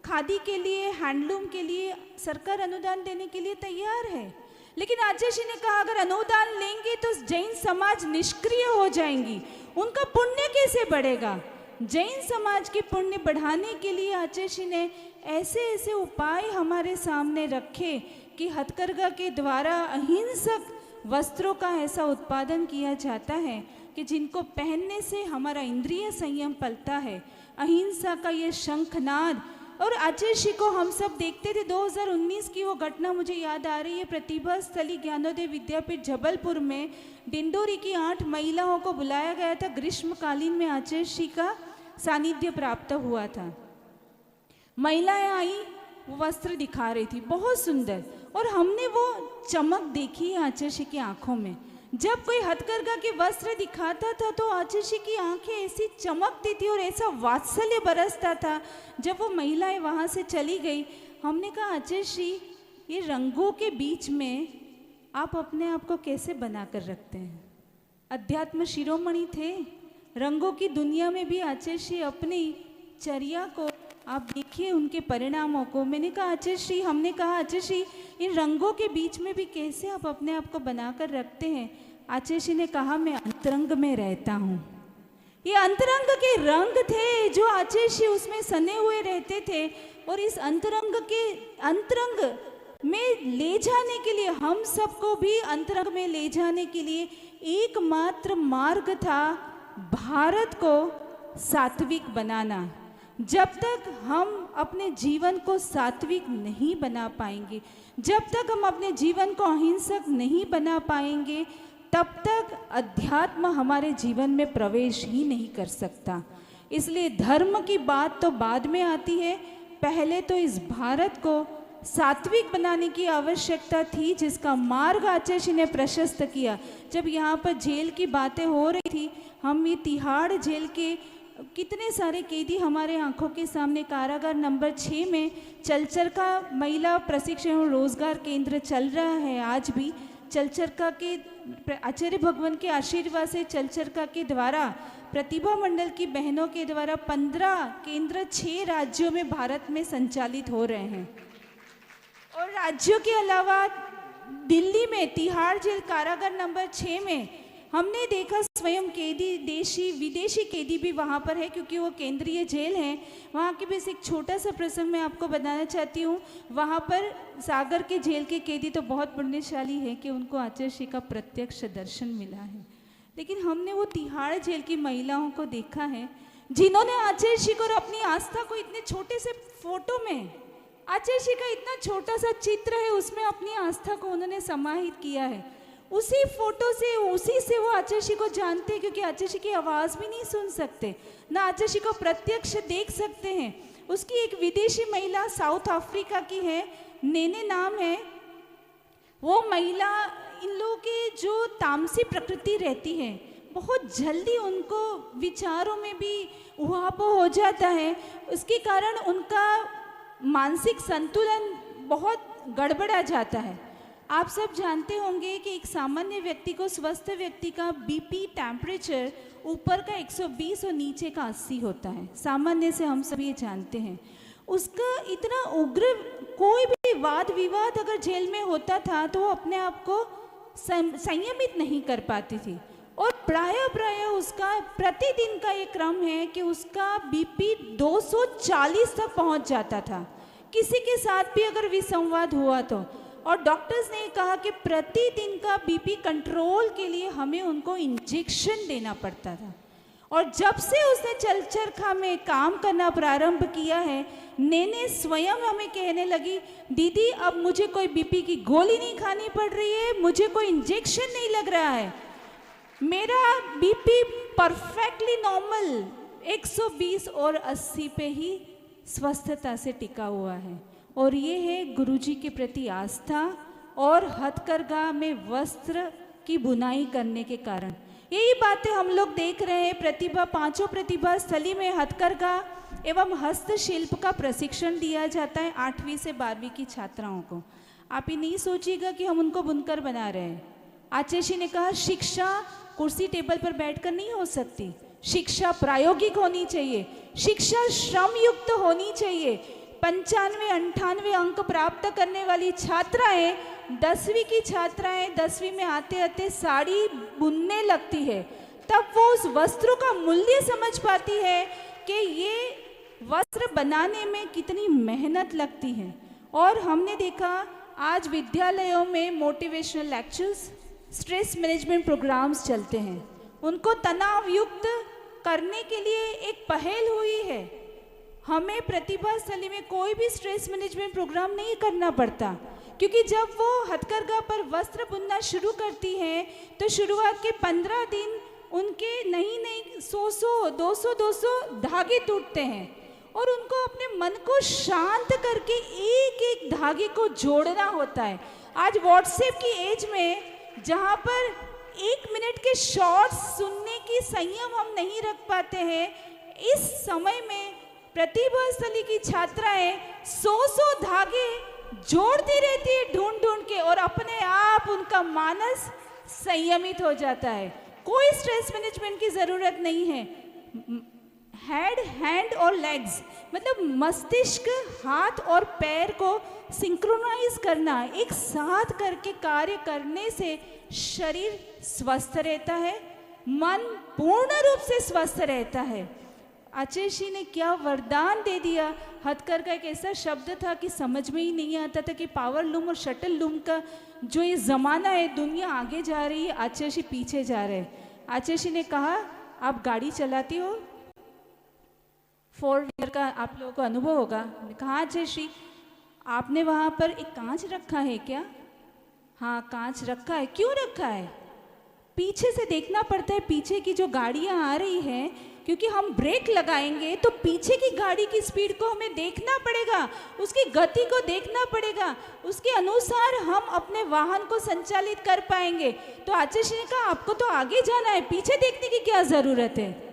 खादी के लिए, हैंडलूम के लिए सरकार अनुदान देने के लिए तैयार है, लेकिन आचार्य श्री ने कहा अगर अनुदान लेंगे तो जैन समाज निष्क्रिय हो जाएंगी, उनका पुण्य कैसे बढ़ेगा? जैन समाज के पुण्य बढ़ाने के लिए आचार्य श्री ने ऐसे ऐसे उपाय हमारे सामने रखे कि हथकरघा के द्वारा अहिंसक वस्त्रों का ऐसा उत्पादन किया जाता है कि जिनको पहनने से हमारा इंद्रिय संयम पलता है। अहिंसा का ये शंखनाद, और आचार्य श्री को हम सब देखते थे। 2019 की वो घटना मुझे याद आ रही है, प्रतिभा स्थली ज्ञानोदय विद्यापीठ जबलपुर में डिंडोरी की 8 महिलाओं को बुलाया गया था। ग्रीष्मकालीन में आचार्य श्री का सानिध्य प्राप्त हुआ था। महिलाएं आई, वो वस्त्र दिखा रही थी, बहुत सुंदर, और हमने वो चमक देखी आचार्य श्री की आंखों में। जब कोई हथकरघा के वस्त्र दिखाता था तो आचार्य श्री की आंखें ऐसी चमकती थी और ऐसा वात्सल्य बरसता था। जब वो महिलाएं वहाँ से चली गई, हमने कहा आचार्य श्री ये रंगों के बीच में आप अपने आप को कैसे बना कर रखते हैं? अध्यात्म शिरोमणि थे, रंगों की दुनिया में भी आचार्य श्री अपनी चर्या को आप देखिए, उनके परिणामों को। मैंने कहा आचार्य श्री, हमने कहा आचार्य श्री इन रंगों के बीच में भी कैसे आप अपने आप को बनाकर रखते हैं? आचार्य श्री ने कहा मैं अंतरंग में रहता हूँ। ये अंतरंग के रंग थे जो आचार्य श्री उसमें सने हुए रहते थे, और इस अंतरंग में ले जाने के लिए, हम सबको भी अंतरंग में ले जाने के लिए एकमात्र मार्ग था भारत को सात्विक बनाना। जब तक हम अपने जीवन को सात्विक नहीं बना पाएंगे, जब तक हम अपने जीवन को अहिंसक नहीं बना पाएंगे, तब तक अध्यात्म हमारे जीवन में प्रवेश ही नहीं कर सकता। इसलिए धर्म की बात तो बाद में आती है, पहले तो इस भारत को सात्विक बनाने की आवश्यकता थी, जिसका मार्ग आचार्य श्री ने प्रशस्त किया। जब यहाँ पर जेल की बातें हो रही थी, हम ये तिहाड़ जेल के कितने सारे कैदी हमारे आंखों के सामने, कारागार नंबर 6 में चलचरका महिला प्रशिक्षण और रोजगार केंद्र चल रहा है। आज भी चलचरका के आचार्य भगवान के आशीर्वाद से चलचरका के द्वारा, प्रतिभा मंडल की बहनों के द्वारा 15 केंद्र 6 राज्यों में भारत में संचालित हो रहे हैं। और राज्यों के अलावा दिल्ली में तिहाड़ जेल कारागार नंबर 6 में हमने देखा स्वयं कैदी, देशी विदेशी कैदी भी वहाँ पर है, क्योंकि वो केंद्रीय जेल है। वहाँ के बस एक छोटा सा प्रसंग मैं आपको बताना चाहती हूँ। वहाँ पर सागर के जेल के कैदी तो बहुत पुण्यशाली है कि उनको आचार्य श्री का प्रत्यक्ष दर्शन मिला है, लेकिन हमने वो तिहाड़ जेल की महिलाओं को देखा है जिन्होंने आचार्य श्री को और अपनी आस्था को इतने छोटे से फोटो में, आचार्य श्री का इतना छोटा सा चित्र है उसमें अपनी आस्था को उन्होंने समाहित किया है। उसी फोटो से उसी से वो आचार्य को जानते हैं, क्योंकि आचार्य की आवाज़ भी नहीं सुन सकते, ना आचार्य को प्रत्यक्ष देख सकते हैं। उसकी एक विदेशी महिला साउथ अफ्रीका की है, नेने नाम है। वो महिला, इन लोगों के जो तामसी प्रकृति रहती है, बहुत जल्दी उनको विचारों में भी उहापोह हो जाता है। उसके कारण उनका मानसिक संतुलन बहुत गड़बड़ा जाता है। आप सब जानते होंगे कि एक सामान्य व्यक्ति को, स्वस्थ व्यक्ति का बीपी टेम्परेचर ऊपर का 120 और नीचे का 80 होता है। सामान्य से हम सब ये जानते हैं। उसका इतना उग्र, कोई भी वाद विवाद अगर जेल में होता था तो वो अपने आप को संयमित नहीं कर पाती थी। और प्राय उसका प्रतिदिन का ये क्रम है कि उसका बीपी 240 तक पहुंच जाता था, किसी के साथ भी अगर विसंवाद हुआ तो। और डॉक्टर्स ने कहा कि प्रतिदिन का बीपी कंट्रोल के लिए हमें उनको इंजेक्शन देना पड़ता था। और जब से उसने चरखा में काम करना प्रारंभ किया है, नेने स्वयं हमें कहने लगी, दीदी अब मुझे कोई बीपी की गोली नहीं खानी पड़ रही है, मुझे कोई इंजेक्शन नहीं लग रहा है, मेरा बीपी परफेक्टली नॉर्मल 120 और 80 पे ही स्वस्थता से टिका हुआ है। और ये है गुरुजी के प्रति आस्था और हथकरघा में वस्त्र की बुनाई करने के कारण। यही बातें हम लोग देख रहे हैं। प्रतिभा, पांचों प्रतिभा स्थली में हथकरघा एवं हस्तशिल्प का प्रशिक्षण दिया जाता है 8वीं से 12वीं की छात्राओं को। आप ये नहीं सोचिएगा कि हम उनको बुनकर बना रहे हैं। आचार्य जी ने कहा शिक्षा कुर्सी टेबल पर बैठकर नहीं हो सकती, शिक्षा प्रायोगिक होनी चाहिए, शिक्षा श्रम युक्त होनी चाहिए। 95-98 अंक प्राप्त करने वाली छात्राएं, 10वीं की छात्राएं 10वीं में आते आते साड़ी बुनने लगती है, तब वो उस वस्त्रों का मूल्य समझ पाती है कि ये वस्त्र बनाने में कितनी मेहनत लगती है। और हमने देखा आज विद्यालयों में motivational lectures, stress management programmes चलते हैं। उनको तनाव युक्त करने के लिए एक पहल हुई है। हमें प्रतिभा स्थली में कोई भी स्ट्रेस मैनेजमेंट प्रोग्राम नहीं करना पड़ता, क्योंकि जब वो हथकरघा पर वस्त्र बुनना शुरू करती हैं तो शुरुआत के 15 दिन उनके नहीं 100 200 धागे टूटते हैं और उनको अपने मन को शांत करके एक एक धागे को जोड़ना होता है। आज व्हाट्सएप की एज में जहाँ पर 1 मिनट के शॉर्ट्स सुनने की संयम हम नहीं रख पाते हैं, इस समय में प्रतिभा स्थली की छात्राएं 100 धागे जोड़ती रहती है ढूंढ के, और अपने आप उनका मानस संयमित हो जाता है। कोई स्ट्रेस मैनेजमेंट की जरूरत नहीं है। हेड, हैंड और लेग्स मतलब मस्तिष्क, हाथ और पैर को सिंक्रोनाइज करना, एक साथ करके कार्य करने से शरीर स्वस्थ रहता है, मन पूर्ण रूप से स्वस्थ रहता है। आचार्य जी ने क्या वरदान दे दिया। हथकरघा एक ऐसा शब्द था कि समझ में ही नहीं आता था कि पावर लूम और शटल लूम का जो ये ज़माना है, दुनिया आगे जा रही है, आचार्य जी पीछे जा रहे हैं। आचार्य जी ने कहा आप गाड़ी चलाती हो, 4 व्हीलर का आप लोगों को अनुभव होगा। कहा आचार्य जी आपने वहाँ पर एक कांच रखा है क्या? हाँ कांच रखा है। क्यों रखा है? पीछे से देखना पड़ता है, पीछे की जो गाड़ियाँ आ रही हैं, क्योंकि हम ब्रेक लगाएंगे तो पीछे की गाड़ी की स्पीड को हमें देखना पड़ेगा, उसकी गति को देखना पड़ेगा, उसके अनुसार हम अपने वाहन को संचालित कर पाएंगे। तो आचार्य जी ने कहा आपको तो आगे जाना है, पीछे देखने की क्या ज़रूरत है।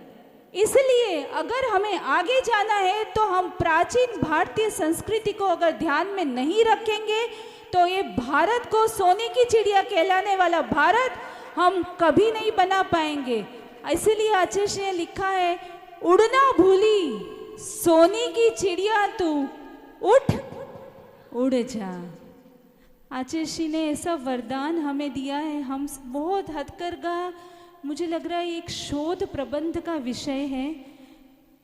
इसलिए अगर हमें आगे जाना है तो हम प्राचीन भारतीय संस्कृति को अगर ध्यान में नहीं रखेंगे तो ये भारत को सोने की चिड़िया कहलाने वाला भारत हम कभी नहीं बना पाएंगे। इसलिए आचार्य जी ने लिखा है उड़ना भूली सोने की चिड़िया तू उठ उड़ जा। आचार्य जी ने ऐसा वरदान हमें दिया है। हम बहुत हथकरघा, मुझे लग रहा है एक शोध प्रबंध का विषय है।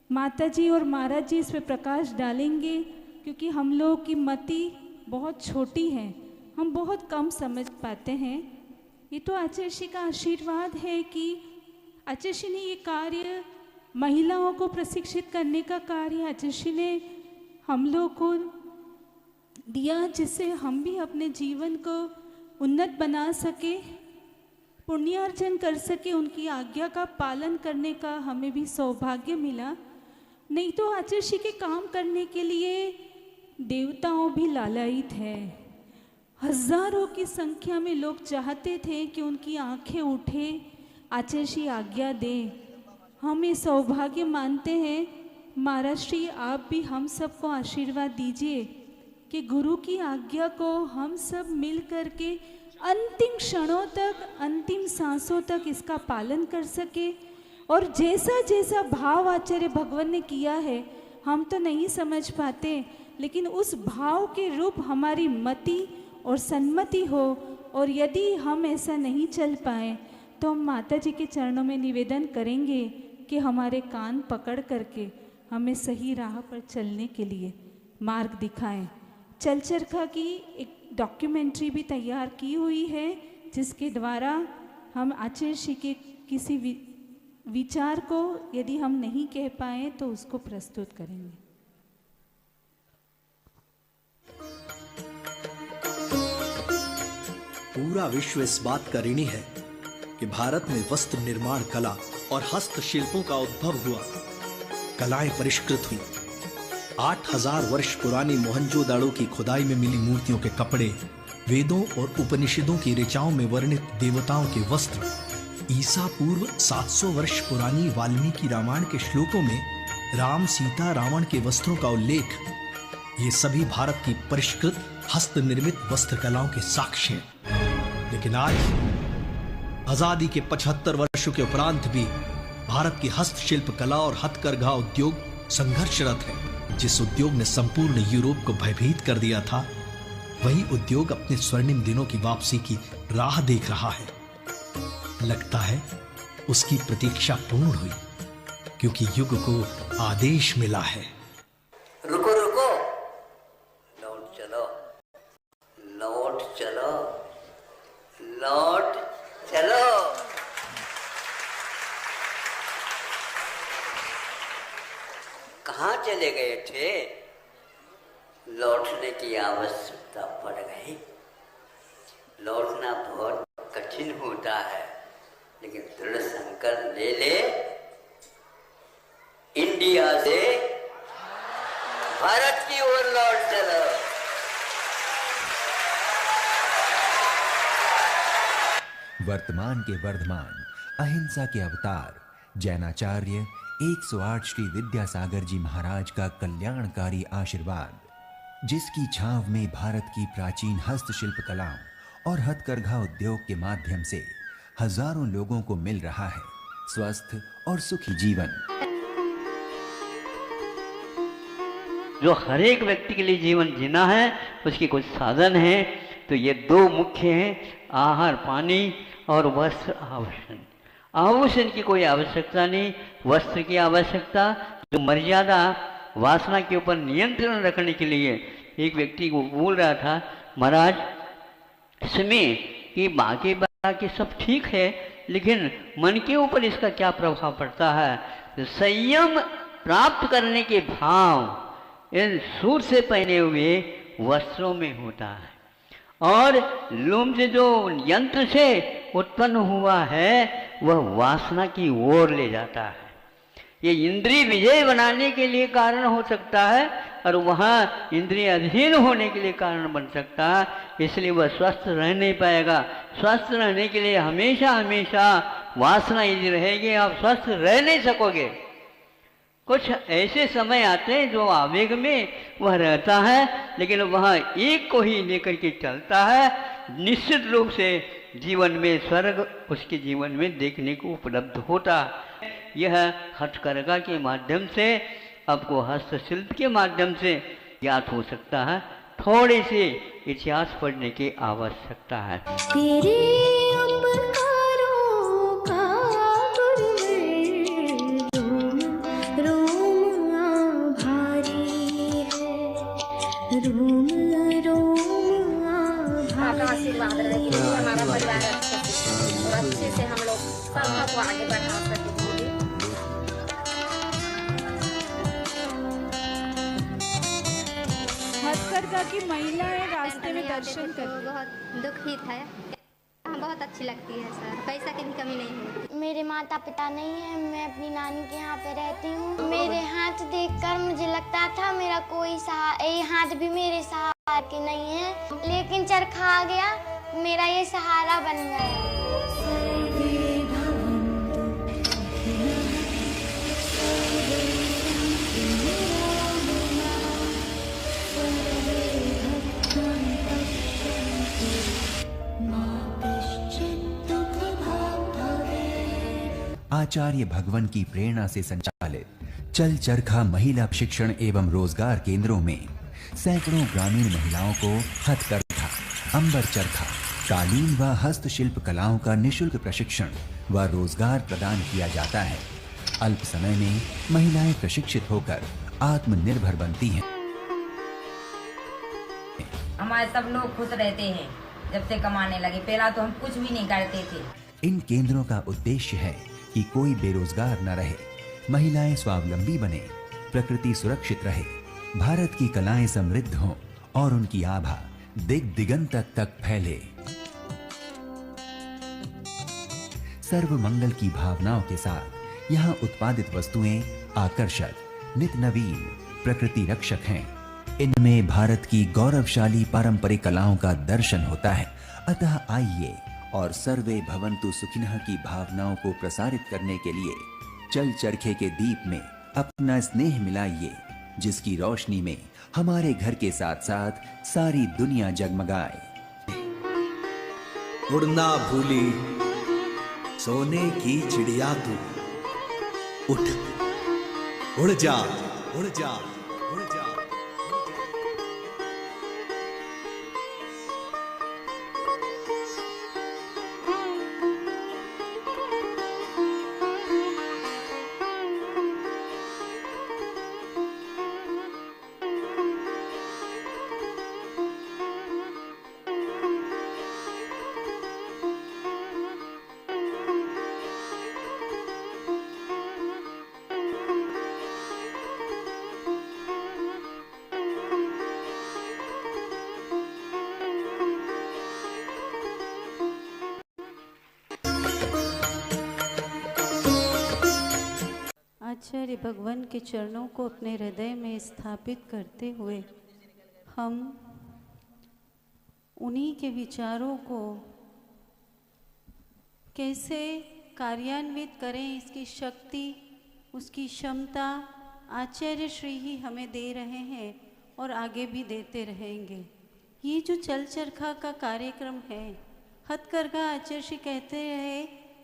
माता जी और महाराज जी इस पर प्रकाश डालेंगे, क्योंकि हम लोग की मति बहुत छोटी है, हम बहुत कम समझ पाते हैं। ये तो आचार्य जी का आशीर्वाद है कि आचार्य जी ने ये कार्य, महिलाओं को प्रशिक्षित करने का कार्य आचार्य जी ने हम लोग को दिया, जिससे हम भी अपने जीवन को उन्नत बना सके। पुण्यार्जन कर सके, उनकी आज्ञा का पालन करने का हमें भी सौभाग्य मिला। नहीं तो आचार्य श्री के काम करने के लिए देवताओं भी लालायित है। हजारों की संख्या में लोग चाहते थे कि उनकी आंखें उठे, आचार्य श्री आज्ञा दे। हम ये सौभाग्य मानते हैं। महाराज श्री आप भी हम सबको आशीर्वाद दीजिए कि गुरु की आज्ञा को हम सब मिल कर के अंतिम क्षणों तक, अंतिम सांसों तक इसका पालन कर सके। और जैसा जैसा भाव आचार्य भगवान ने किया है हम तो नहीं समझ पाते, लेकिन उस भाव के रूप हमारी मति और सन्मति हो। और यदि हम ऐसा नहीं चल पाए तो हम माता जी के चरणों में निवेदन करेंगे कि हमारे कान पकड़ करके हमें सही राह पर चलने के लिए मार्ग दिखाएं। चलचरखा की एक डॉक्यूमेंट्री भी तैयार की हुई है, जिसके द्वारा हम आचार्य श्री के किसी विचार को यदि हम नहीं कह पाए तो उसको प्रस्तुत करेंगे। पूरा विश्व इस बात का ऋणी है कि भारत में वस्त्र निर्माण कला और हस्तशिल्पों का उद्भव हुआ। कलाएं परिष्कृत हुई। 8000 वर्ष पुरानी मोहनजोदाड़ो की खुदाई में मिली मूर्तियों के कपड़े, वेदों और उपनिषदों की ऋचाओं में वर्णित देवताओं के वस्त्र, ईसा पूर्व 700 वर्ष पुरानी वाल्मीकि रामायण के श्लोकों में राम, सीता, रावण के वस्त्रों का उल्लेख, ये सभी भारत की परिष्कृत हस्त निर्मित वस्त्र कलाओं के साक्ष्य हैं। लेकिन आज आजादी के 75 वर्षों के उपरांत भी भारत की हस्तशिल्प कला और हथकरघा उद्योग संघर्षरत है। जिस उद्योग ने संपूर्ण यूरोप को भयभीत कर दिया था, वही उद्योग अपने स्वर्णिम दिनों की वापसी की राह देख रहा है। लगता है उसकी प्रतीक्षा पूर्ण हुई, क्योंकि युग को आदेश मिला है। रुको रुको, लौट चलो, लौट चलो, लौट चलो। कहाँ चले गए थे? लौटने की आवश्यकता पड़ गई। लौटना बहुत कठिन होता है, लेकिन दृढ़ संकल्प ले ले, इंडिया से भारत की ओर लौट चलो। वर्तमान के वर्धमान, अहिंसा के अवतार, जैनाचार्य 108 श्री विद्यासागर जी महाराज का कल्याणकारी आशीर्वाद, जिसकी छांव में भारत की प्राचीन हस्तशिल्प कलाओं और हथकरघा उद्योग के माध्यम से हजारों लोगों को मिल रहा है स्वस्थ और सुखी जीवन। जो हर एक व्यक्ति के लिए जीवन जीना है, उसकी कुछ साधन है, तो ये दो मुख्य हैं, आहार पानी और वस्त्र आभूषण। आभूषण की कोई आवश्यकता नहीं, वस्त्र की आवश्यकता। जो मर्यादा वासना के ऊपर नियंत्रण रखने के लिए एक व्यक्ति को बोल रहा था, महाराज इसमें कि बाकी सब ठीक है, लेकिन मन के ऊपर इसका क्या प्रभाव पड़ता है। तो संयम प्राप्त करने के भाव इन सूट से पहने हुए वस्त्रों में होता है, और लोम से जो यंत्र से उत्पन्न हुआ है वह वासना की ओर ले जाता है। ये इंद्रिय विजय बनाने के लिए कारण हो सकता है, और वहाँ इंद्रिय अधीन होने के लिए कारण बन सकता है, इसलिए वह स्वस्थ रह नहीं पाएगा। स्वस्थ रहने के लिए हमेशा हमेशा वासना यदि रहेगी, आप स्वस्थ रह नहीं सकोगे। कुछ ऐसे समय आते हैं जो आवेग में वह रहता है, लेकिन वह एक को ही लेकर के चलता है। निश्चित रूप से जीवन में स्वर्ग उसके जीवन में देखने को उपलब्ध होता है। यह हथकरघा के माध्यम से, आपको हस्तशिल्प के माध्यम से ज्ञात हो सकता है। थोड़े से इतिहास पढ़ने की आवश्यकता है। तेरे उपकारों का रोम रोम आभारी है, रोम रोम आभारी। आशीर्वाद रहे कि हमारा परिवार अच्छे से और अच्छे से हम लोग सबको आगे बढ़ा सके। हथकरघा की महिलाएं रास्ते में दर्शन कर बहुत दुखी था। हम बहुत अच्छी लगती है सर, पैसा की भी कमी नहीं है। मेरे माता पिता नहीं है, मैं अपनी नानी के यहाँ पे रहती हूँ। मेरे हाथ देखकर मुझे लगता था मेरा कोई हाथ भी मेरे सहारा के नहीं है, लेकिन चरखा आ गया, मेरा ये सहारा बन गया। आचार्य भगवन की प्रेरणा से संचालित चल चरखा महिला शिक्षण एवं रोजगार केंद्रों में सैकड़ों ग्रामीण महिलाओं को हथकरघा, अंबर चरखा, कालीन व हस्तशिल्प कलाओं का निशुल्क प्रशिक्षण व रोजगार प्रदान किया जाता है। अल्प समय में महिलाएं प्रशिक्षित होकर आत्मनिर्भर बनती हैं। हमारे सब लोग खुश रहते हैं जब से कमाने लगे, पहला तो हम कुछ भी नहीं करते थे। इन केंद्रों का उद्देश्य है कि कोई बेरोजगार न रहे, महिलाएं स्वावलंबी बने, प्रकृति सुरक्षित रहे, भारत की कलाएं समृद्ध हों और उनकी आभा दिग दिगंत तक फैले। सर्व मंगल की भावनाओं के साथ यहाँ उत्पादित वस्तुएं आकर्षक, नित नवीन, प्रकृति रक्षक हैं। इनमें भारत की गौरवशाली पारंपरिक कलाओं का दर्शन होता है। अतः आइए और सर्वे भवन्तु सुखिनः की भावनाओं को प्रसारित करने के लिए चल चरखे के दीप में अपना स्नेह मिलाइए, जिसकी रोशनी में हमारे घर के साथ साथ सारी दुनिया जगमगाए। उड़ना भूली सोने की चिड़िया तू, उठ उड़ जा उड़ जा उड़ जा। आचार्य भगवान के चरणों को अपने हृदय में स्थापित करते हुए हम उन्हीं के विचारों को कैसे कार्यान्वित करें, इसकी शक्ति, उसकी क्षमता आचार्य श्री ही हमें दे रहे हैं और आगे भी देते रहेंगे। ये जो चल चरखा का कार्यक्रम है, हथकरघा आचार्य श्री कहते रहे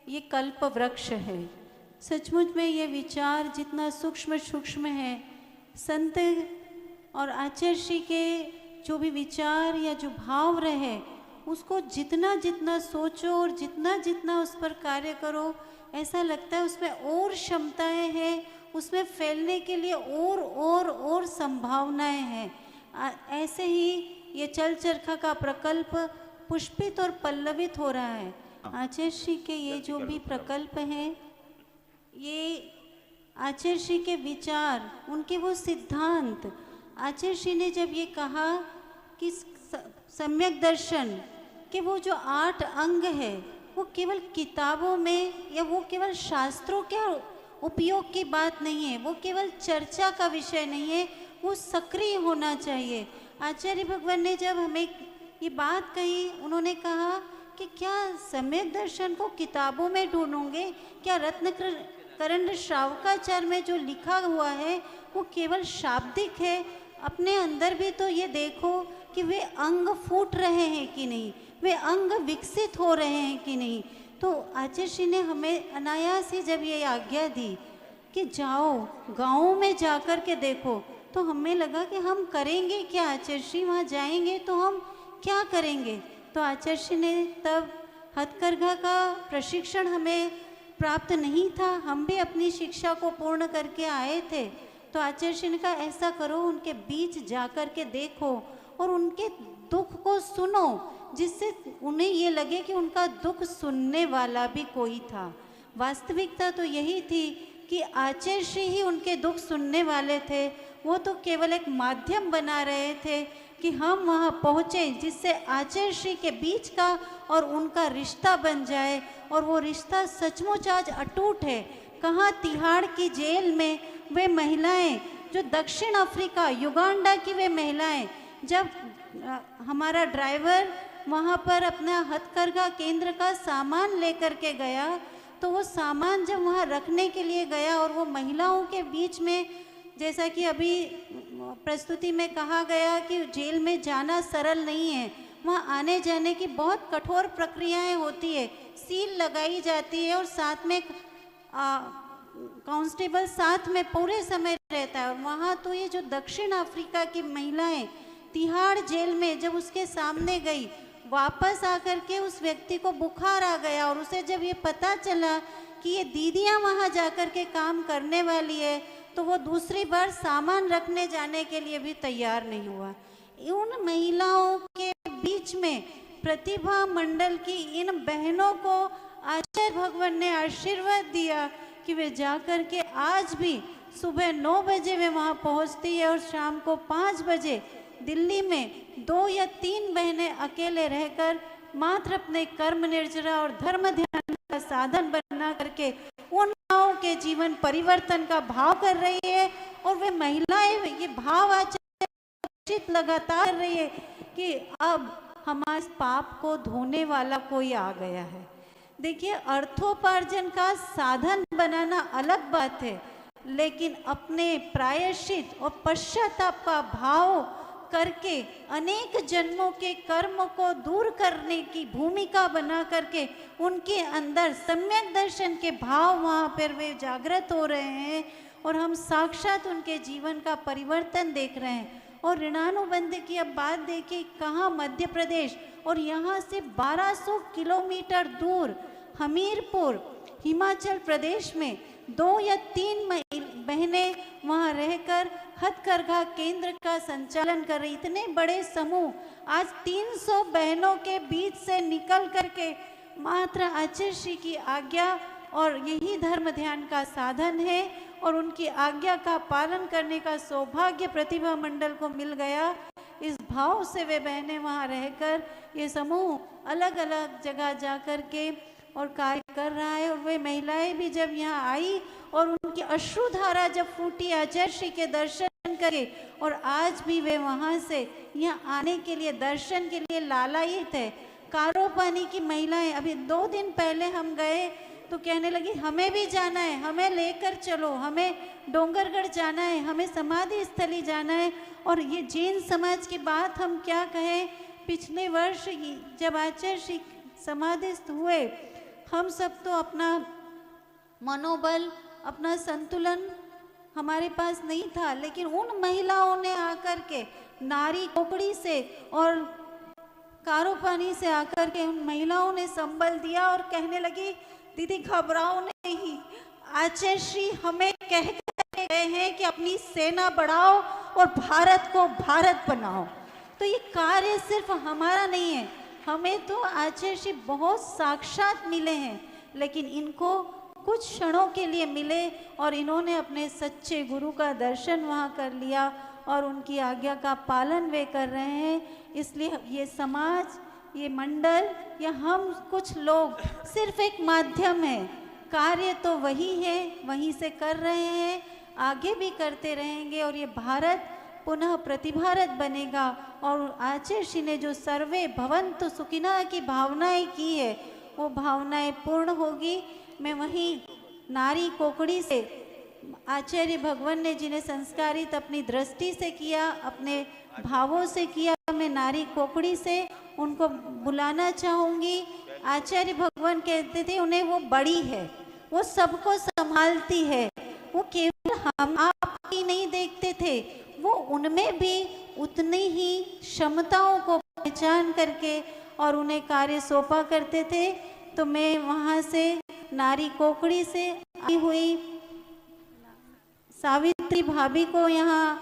ये कल्प वृक्ष है। सचमुच में ये विचार जितना सूक्ष्म सूक्ष्म है, संत और आचार्य श्री के जो भी विचार या जो भाव रहे, उसको जितना जितना सोचो और जितना जितना उस पर कार्य करो, ऐसा लगता है उसमें और क्षमताएं हैं, उसमें फैलने के लिए और संभावनाएं हैं। ऐसे ही ये चल चरखा का प्रकल्प पुष्पित और पल्लवित हो रहा है। आचार्य श्री के ये जो भी प्रकल्प हैं, ये आचार्य श्री के विचार, उनके वो सिद्धांत, आचार्य श्री ने जब ये कहा कि सम्यक दर्शन के वो जो 8 अंग है, वो केवल किताबों में या वो केवल शास्त्रों के उपयोग की बात नहीं है, वो केवल चर्चा का विषय नहीं है, वो सक्रिय होना चाहिए। आचार्य भगवान ने जब हमें ये बात कही, उन्होंने कहा कि क्या सम्यक दर्शन को किताबों में ढूंढोगे, क्या रत्नकरंड श्रावकाचार्य में जो लिखा हुआ है वो केवल शाब्दिक है? अपने अंदर भी तो ये देखो कि वे अंग फूट रहे हैं कि नहीं, वे अंग विकसित हो रहे हैं कि नहीं। तो आचार्य श्री ने हमें अनायास ही जब ये आज्ञा दी कि जाओ गाँव में जाकर के देखो, तो हमें लगा कि हम करेंगे क्या आचार्य श्री, वहाँ जाएंगे तो हम क्या करेंगे। तो आचार्य श्री ने तब हथकरघा का प्रशिक्षण हमें प्राप्त नहीं था, हम भी अपनी शिक्षा को पूर्ण करके आए थे। तो आचार्य श्री ने कहा ऐसा करो, उनके बीच जाकर के देखो और उनके दुख को सुनो, जिससे उन्हें ये लगे कि उनका दुख सुनने वाला भी कोई था। वास्तविकता तो यही थी कि आचार्य श्री ही उनके दुख सुनने वाले थे, वो तो केवल एक माध्यम बना रहे थे। कि हम वहाँ पहुँचे, जिससे आचार्य श्री के बीच का और उनका रिश्ता बन जाए। और वो रिश्ता सचमुच आज अटूट है। कहाँ तिहाड़ की जेल में वे महिलाएं, जो दक्षिण अफ्रीका, युगांडा की वे महिलाएं, जब हमारा ड्राइवर वहाँ पर अपना हथकरघा केंद्र का सामान लेकर के गया, तो वो सामान जब वहाँ रखने के लिए गया और वो महिलाओं के बीच में, जैसा कि अभी प्रस्तुति में कहा गया कि जेल में जाना सरल नहीं है, वहाँ आने जाने की बहुत कठोर प्रक्रियाएं होती है, सील लगाई जाती है और साथ में कांस्टेबल साथ में पूरे समय रहता है। और वहाँ तो ये जो दक्षिण अफ्रीका की महिलाएं तिहाड़ जेल में जब उसके सामने गई, वापस आकर के उस व्यक्ति को बुखार आ गया और उसे जब ये पता चला कि ये दीदियाँ वहाँ जाकर के काम करने वाली है, तो वो दूसरी बार सामान रखने जाने के लिए भी तैयार नहीं हुआ। उन महिलाओं के बीच में प्रतिभा मंडल की इन बहनों को आचार्य भगवान ने आशीर्वाद दिया कि वे जाकर के आज भी सुबह 9 बजे वे वहाँ पहुँचती है और शाम को 5 बजे दिल्ली में 2 या 3 बहनें अकेले रहकर मात्र अपने कर्म निर्जरा और धर्म ध्यान का साधन बना करके उन महिलाओं के जीवन परिवर्तन का भाव कर रही है। और वे महिलाएं ये भाव आचरित लगातार कर रही है कि अब हमारे पाप को धोने वाला कोई आ गया है। देखिए, अर्थोपार्जन का साधन बनाना अलग बात है, लेकिन अपने प्रायश्चित और पश्चाताप का भाव करके अनेक जन्मों के कर्म को दूर करने की भूमिका बना करके उनके अंदर सम्यक दर्शन के भाव वहाँ पर वे जागृत हो रहे हैं और हम साक्षात उनके जीवन का परिवर्तन देख रहे हैं। और ऋणानुबंध की अब बात देखिए, कहाँ मध्य प्रदेश और यहाँ से 1200 किलोमीटर दूर हमीरपुर हिमाचल प्रदेश में 2 या 3 बहनें वहाँ रहकर हथकरघा केंद्र का संचालन कर रही। इतने बड़े समूह आज 300 बहनों के बीच से निकल करके मात्र आचार्य श्री की आज्ञा, और यही धर्म ध्यान का साधन है और उनकी आज्ञा का पालन करने का सौभाग्य प्रतिभा मंडल को मिल गया। इस भाव से वे बहनें वहाँ रहकर ये समूह अलग अलग जगह जा कर के और कार्य कर रहा है। और वे महिलाएं भी जब यहाँ आई और उनकी अश्रुधारा जब फूटी आचार्य श्री के दर्शन करे, और आज भी वे वहाँ से यहाँ आने के लिए दर्शन के लिए लालायित है। कारोपानी की महिलाएं, अभी 2 दिन पहले हम गए तो कहने लगी हमें भी जाना है, हमें लेकर चलो, हमें डोंगरगढ़ जाना है, हमें समाधि स्थली जाना है। और ये जैन समाज की बात हम क्या कहें, पिछले वर्ष जब आचार्य श्री समाधिस्थ हुए, हम सब तो अपना मनोबल, अपना संतुलन हमारे पास नहीं था, लेकिन उन महिलाओं ने आकर के नारी कोकड़ी से और कारोपानी से आकर के उन महिलाओं ने संबल दिया और कहने लगी दीदी घबराओ नहीं, आचार्य श्री हमें कह गए हैं कि अपनी सेना बढ़ाओ और भारत को भारत बनाओ। तो ये कार्य सिर्फ हमारा नहीं है, हमें तो आचार्य श्री बहुत साक्षात मिले हैं, लेकिन इनको कुछ क्षणों के लिए मिले और इन्होंने अपने सच्चे गुरु का दर्शन वहाँ कर लिया और उनकी आज्ञा का पालन वे कर रहे हैं। इसलिए ये समाज, ये मंडल या हम कुछ लोग सिर्फ एक माध्यम है, कार्य तो वही है, वहीं से कर रहे हैं, आगे भी करते रहेंगे और ये भारत पुनः प्रतिभारत बनेगा। और आचार्य श्री ने जो सर्वे भवन्तु सुखिनः की भावनाएं की है, वो भावनाएं पूर्ण होगी। मैं वहीं नारी कोकड़ी से आचार्य भगवान ने जिन्हें संस्कारित अपनी दृष्टि से किया, अपने भावों से किया, मैं नारी कोकड़ी से उनको बुलाना चाहूँगी। आचार्य भगवान कहते थे उन्हें वो बड़ी है, वो सबको संभालती है, वो केवल हम आप ही नहीं देखते थे, वो उनमें भी उतनी ही क्षमताओं को पहचान करके और उन्हें कार्य सौंपा करते थे। तो मैं वहाँ से नारी कोकड़ी से आई हुई सावित्री भाभी को यहाँ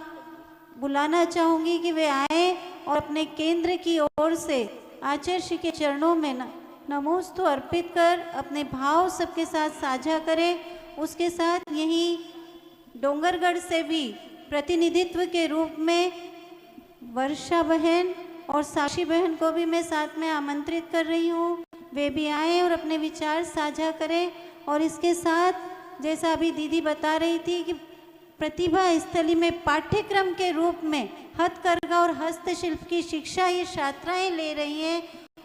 बुलाना चाहूँगी कि वे आए और अपने केंद्र की ओर से आचार्य श्री के चरणों में नमोस्तु अर्पित कर अपने भाव सबके साथ साझा करें। उसके साथ यहीं डोंगरगढ़ से भी प्रतिनिधित्व के रूप में वर्षा बहन और साक्षी बहन को भी मैं साथ में आमंत्रित कर रही हूँ, वे भी आए और अपने विचार साझा करें। और इसके साथ जैसा अभी दीदी बता रही थी कि प्रतिभा स्थली में पाठ्यक्रम के रूप में हथकरघा और हस्तशिल्प की शिक्षा ये छात्राएं ले रही हैं,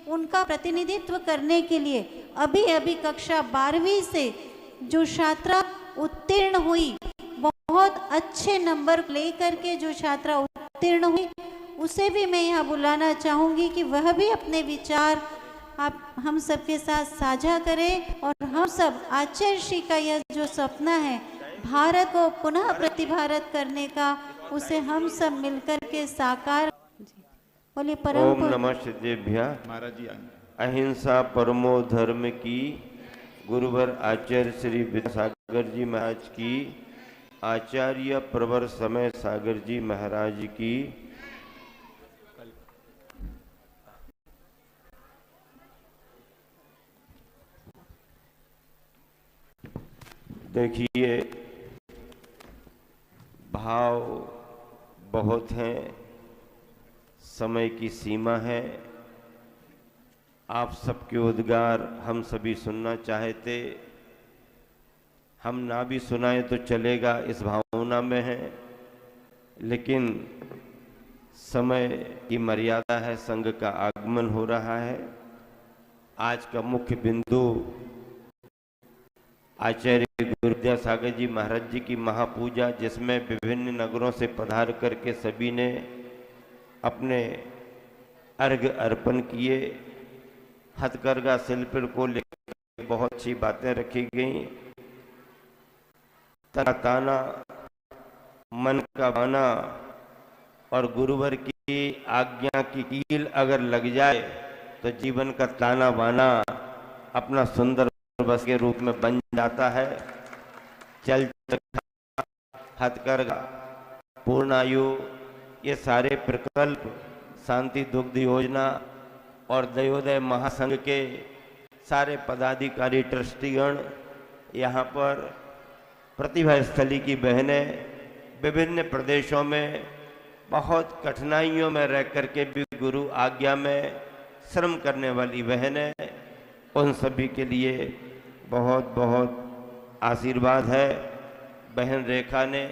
उनका प्रतिनिधित्व करने के लिए अभी अभी कक्षा 12वीं से जो छात्रा उत्तीर्ण हुई, बहुत अच्छे नंबर लेकर के जो छात्रा उत्तीर्ण हुई, उसे भी मैं यहाँ बुलाना चाहूँगी कि वह भी अपने विचार आप हम सबके साथ साझा करें और हम सब आचार्य श्री का यह जो सपना है भारत को पुनः प्रतिभारत करने का, उसे हम सब मिलकर के साकार। बोलिए परम ओम नमः सिद्धेभ्यः। महाराज जी अहिंसा परमो धर्म की गुरुवर आचार्य श्री विद्यासागर जी महाराज की, आचार्य प्रवर समय सागर जी महाराज की, देखिए भाव बहुत हैं, समय की सीमा है। आप सबके उद्गार हम सभी सुनना चाहते, हम ना भी सुनाए तो चलेगा, इस भावना में है, लेकिन समय की मर्यादा है, संघ का आगमन हो रहा है। आज का मुख्य बिंदु आचार्य गुरु विद्यासागर जी महाराज जी की महापूजा, जिसमें विभिन्न नगरों से पधार करके सभी ने अपने अर्घ अर्पण किए। हथकरघा शिल्प को लेकर बहुत अच्छी बातें रखी गई। ताना मन का बाना और गुरुवर की आज्ञा की कील अगर लग जाए तो जीवन का ताना बाना अपना सुंदर बस के रूप में बन जाता है। चल हथकरघा, पूर्णायु, ये सारे प्रकल्प, शांति दुग्ध योजना और दयोदय महासंघ के सारे पदाधिकारी ट्रस्टीगण, यहाँ पर प्रतिभा स्थली की बहनें विभिन्न प्रदेशों में बहुत कठिनाइयों में रह करके भी गुरु आज्ञा में श्रम करने वाली बहनें, उन सभी के लिए बहुत बहुत आशीर्वाद है। बहन रेखा ने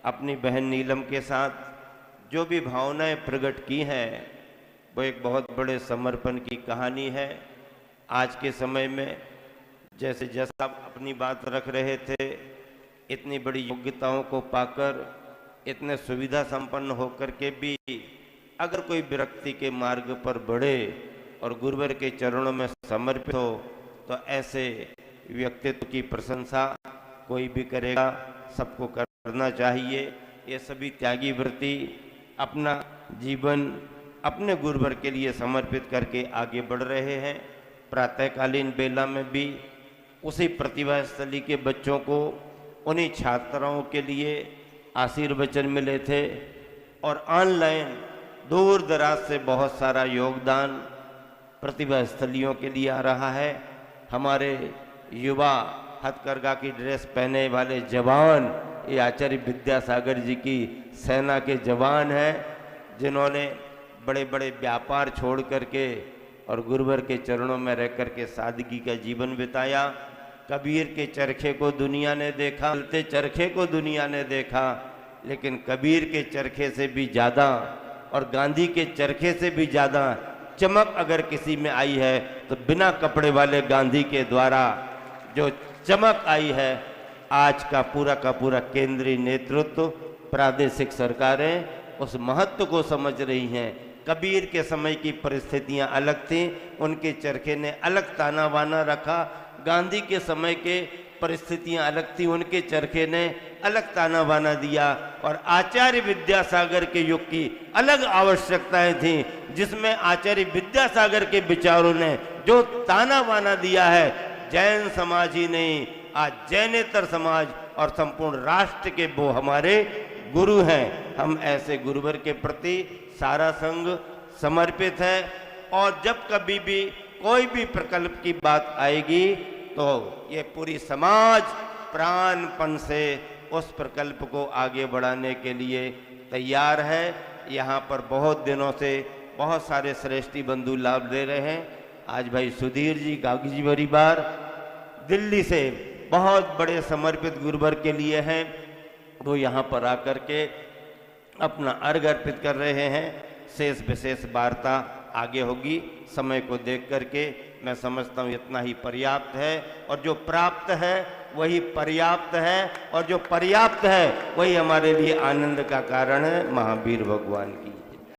अपनी बहन नीलम के साथ जो भी भावनाएं प्रकट की हैं, वो एक बहुत बड़े समर्पण की कहानी है। आज के समय में जैसा आप अपनी बात रख रहे थे, इतनी बड़ी योग्यताओं को पाकर, इतने सुविधा संपन्न होकर के भी अगर कोई विरक्ति के मार्ग पर बढ़े और गुरुवर के चरणों में समर्पित हो, तो ऐसे व्यक्तित्व की प्रशंसा कोई भी करेगा, सबको करना चाहिए। ये सभी त्यागी वृत्ति अपना जीवन अपने गुरुवर के लिए समर्पित करके आगे बढ़ रहे हैं। प्रातःकालीन बेला में भी उसी प्रतिभा स्थली के बच्चों को, उन्हीं छात्राओं के लिए आशीर्वचन मिले थे और ऑनलाइन दूर दराज से बहुत सारा योगदान प्रतिभा स्थलियों के लिए आ रहा है। हमारे युवा हथकरघा की ड्रेस पहने वाले जवान, ये आचार्य विद्यासागर जी की सेना के जवान हैं, जिन्होंने बड़े बड़े व्यापार छोड़ करके और गुरुवर के चरणों में रह करके सादगी का जीवन बिताया। कबीर के चरखे को दुनिया ने देखा, चलते चरखे को दुनिया ने देखा, लेकिन कबीर के चरखे से भी ज़्यादा और गांधी के चरखे से भी ज़्यादा चमक अगर किसी में आई है तो बिना कपड़े वाले गांधी के द्वारा जो चमक आई है, आज का पूरा केंद्रीय नेतृत्व, प्रादेशिक सरकारें उस महत्व को समझ रही हैं। कबीर के समय की परिस्थितियां अलग थीं, उनके चरखे ने अलग ताना बाना रखा। गांधी के समय के परिस्थितियां अलग थी, उनके चरखे ने अलग ताना बाना दिया। और आचार्य विद्यासागर के युग की अलग आवश्यकताएं थीं, जिसमें आचार्य विद्यासागर के विचारों ने जो ताना बाना दिया है, जैन समाज ही नहीं, आज जैनेतर समाज और संपूर्ण राष्ट्र के वो हमारे गुरु हैं। हम ऐसे गुरुवर के प्रति सारा संघ समर्पित है और जब कभी भी कोई भी प्रकल्प की बात आएगी तो ये पूरी समाज प्राणपण से उस प्रकल्प को आगे बढ़ाने के लिए तैयार है। यहाँ पर बहुत दिनों से बहुत सारे श्रेष्ठी बंधु लाभ ले रहे हैं। आज भाई सुधीर जी गागी जी परिवार दिल्ली से बहुत बड़े समर्पित गुरुवर के लिए हैं, वो यहाँ पर आकर के अपना अर्घ अर्पित कर रहे हैं। शेष विशेष वार्ता आगे होगी, समय को देख करके मैं समझता हूँ इतना ही पर्याप्त है, और जो प्राप्त है वही पर्याप्त है, और जो पर्याप्त है वही हमारे लिए आनंद का कारण है। महावीर भगवान की